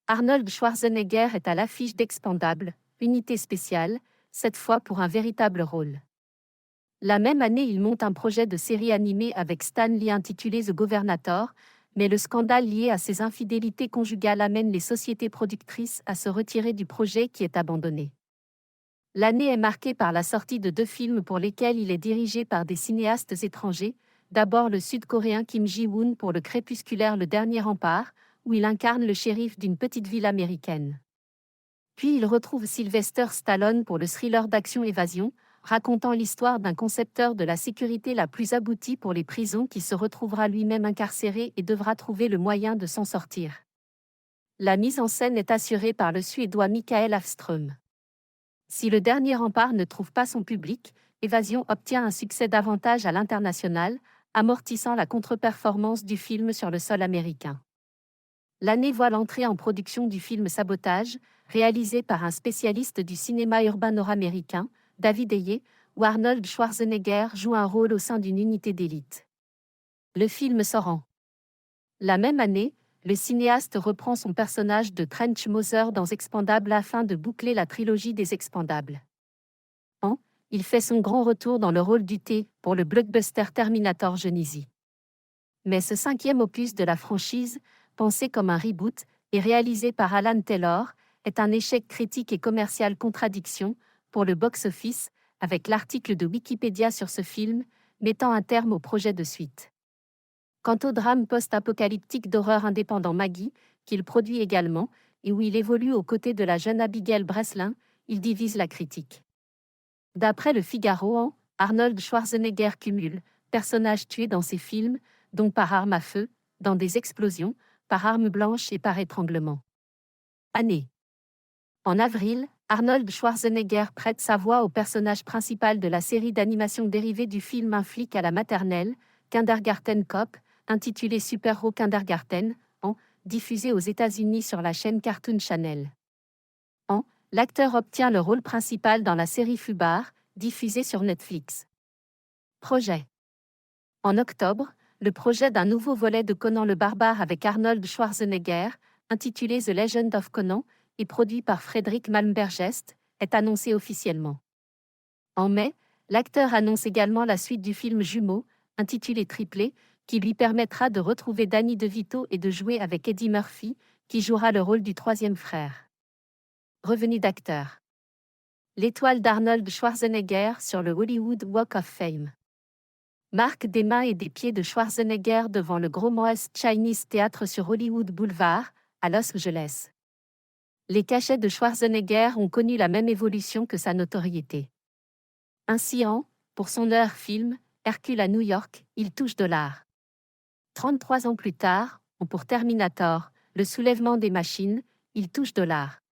Arnold Schwarzenegger est à l'affiche d'Expendable, unité spéciale, cette fois pour un véritable rôle. La même année, il monte un projet de série animée avec Stan Lee intitulé The Governator, mais le scandale lié à ses infidélités conjugales amène les sociétés productrices à se retirer du projet qui est abandonné. L'année est marquée par la sortie de 2 films pour lesquels il est dirigé par des cinéastes étrangers, d'abord le sud-coréen Kim Ji-woon pour le crépusculaire Le Dernier Rempart, où il incarne le shérif d'une petite ville américaine. Puis il retrouve Sylvester Stallone pour le thriller d'action Évasion, racontant l'histoire d'un concepteur de la sécurité la plus aboutie pour les prisons qui se retrouvera lui-même incarcéré et devra trouver le moyen de s'en sortir. La mise en scène est assurée par le Suédois Mikael Afström. Si Le Dernier Rempart ne trouve pas son public, Évasion obtient un succès davantage à l'international, amortissant la contre-performance du film sur le sol américain. L'année voit l'entrée en production du film Sabotage, réalisé par un spécialiste du cinéma urbain nord-américain, David Ayer, où Arnold Schwarzenegger joue un rôle au sein d'une unité d'élite. Le film sort. La même année, le cinéaste reprend son personnage de Trench Mother dans Expendable afin de boucler la trilogie des Expendables. Il fait son grand retour dans le rôle du T pour le blockbuster Terminator Genisys. Mais ce 5e opus de la franchise, pensé comme un reboot et réalisé par Alan Taylor, est un échec critique et commercial contradiction pour le box-office, avec l'article de Wikipédia sur ce film, mettant un terme au projet de suite. Quant au drame post-apocalyptique d'horreur indépendant Maggie, qu'il produit également, et où il évolue aux côtés de la jeune Abigail Breslin, il divise la critique. D'après le Figaro, Arnold Schwarzenegger cumule personnages tués dans ses films, dont par arme à feu, dans des explosions, par arme blanche et par étranglement. Année. En avril, Arnold Schwarzenegger prête sa voix au personnage principal de la série d'animation dérivée du film Un flic à la maternelle, Kindergarten Cop, intitulé Super Hero Kindergarten, diffusé aux États-Unis sur la chaîne Cartoon Channel. L'acteur obtient le rôle principal dans la série Fubar, diffusée sur Netflix. Projet. En octobre, le projet d'un nouveau volet de Conan le Barbare avec Arnold Schwarzenegger, intitulé The Legend of Conan, et produit par Frédéric Malmbergest, est annoncé officiellement. En mai, l'acteur annonce également la suite du film Jumeaux, intitulé Triplé, qui lui permettra de retrouver Danny DeVito et de jouer avec Eddie Murphy, qui jouera le rôle du 3e frère. Revenu d'acteur. L'étoile d'Arnold Schwarzenegger sur le Hollywood Walk of Fame. Marque des mains et des pieds de Schwarzenegger devant le Gros Moas Chinese Theatre sur Hollywood Boulevard, à Los Angeles. Les cachets de Schwarzenegger ont connu la même évolution que sa notoriété. Ainsi pour son heure film, Hercule à New York, il touche $. 33 ans plus tard, pour Terminator, le soulèvement des machines, il touche $.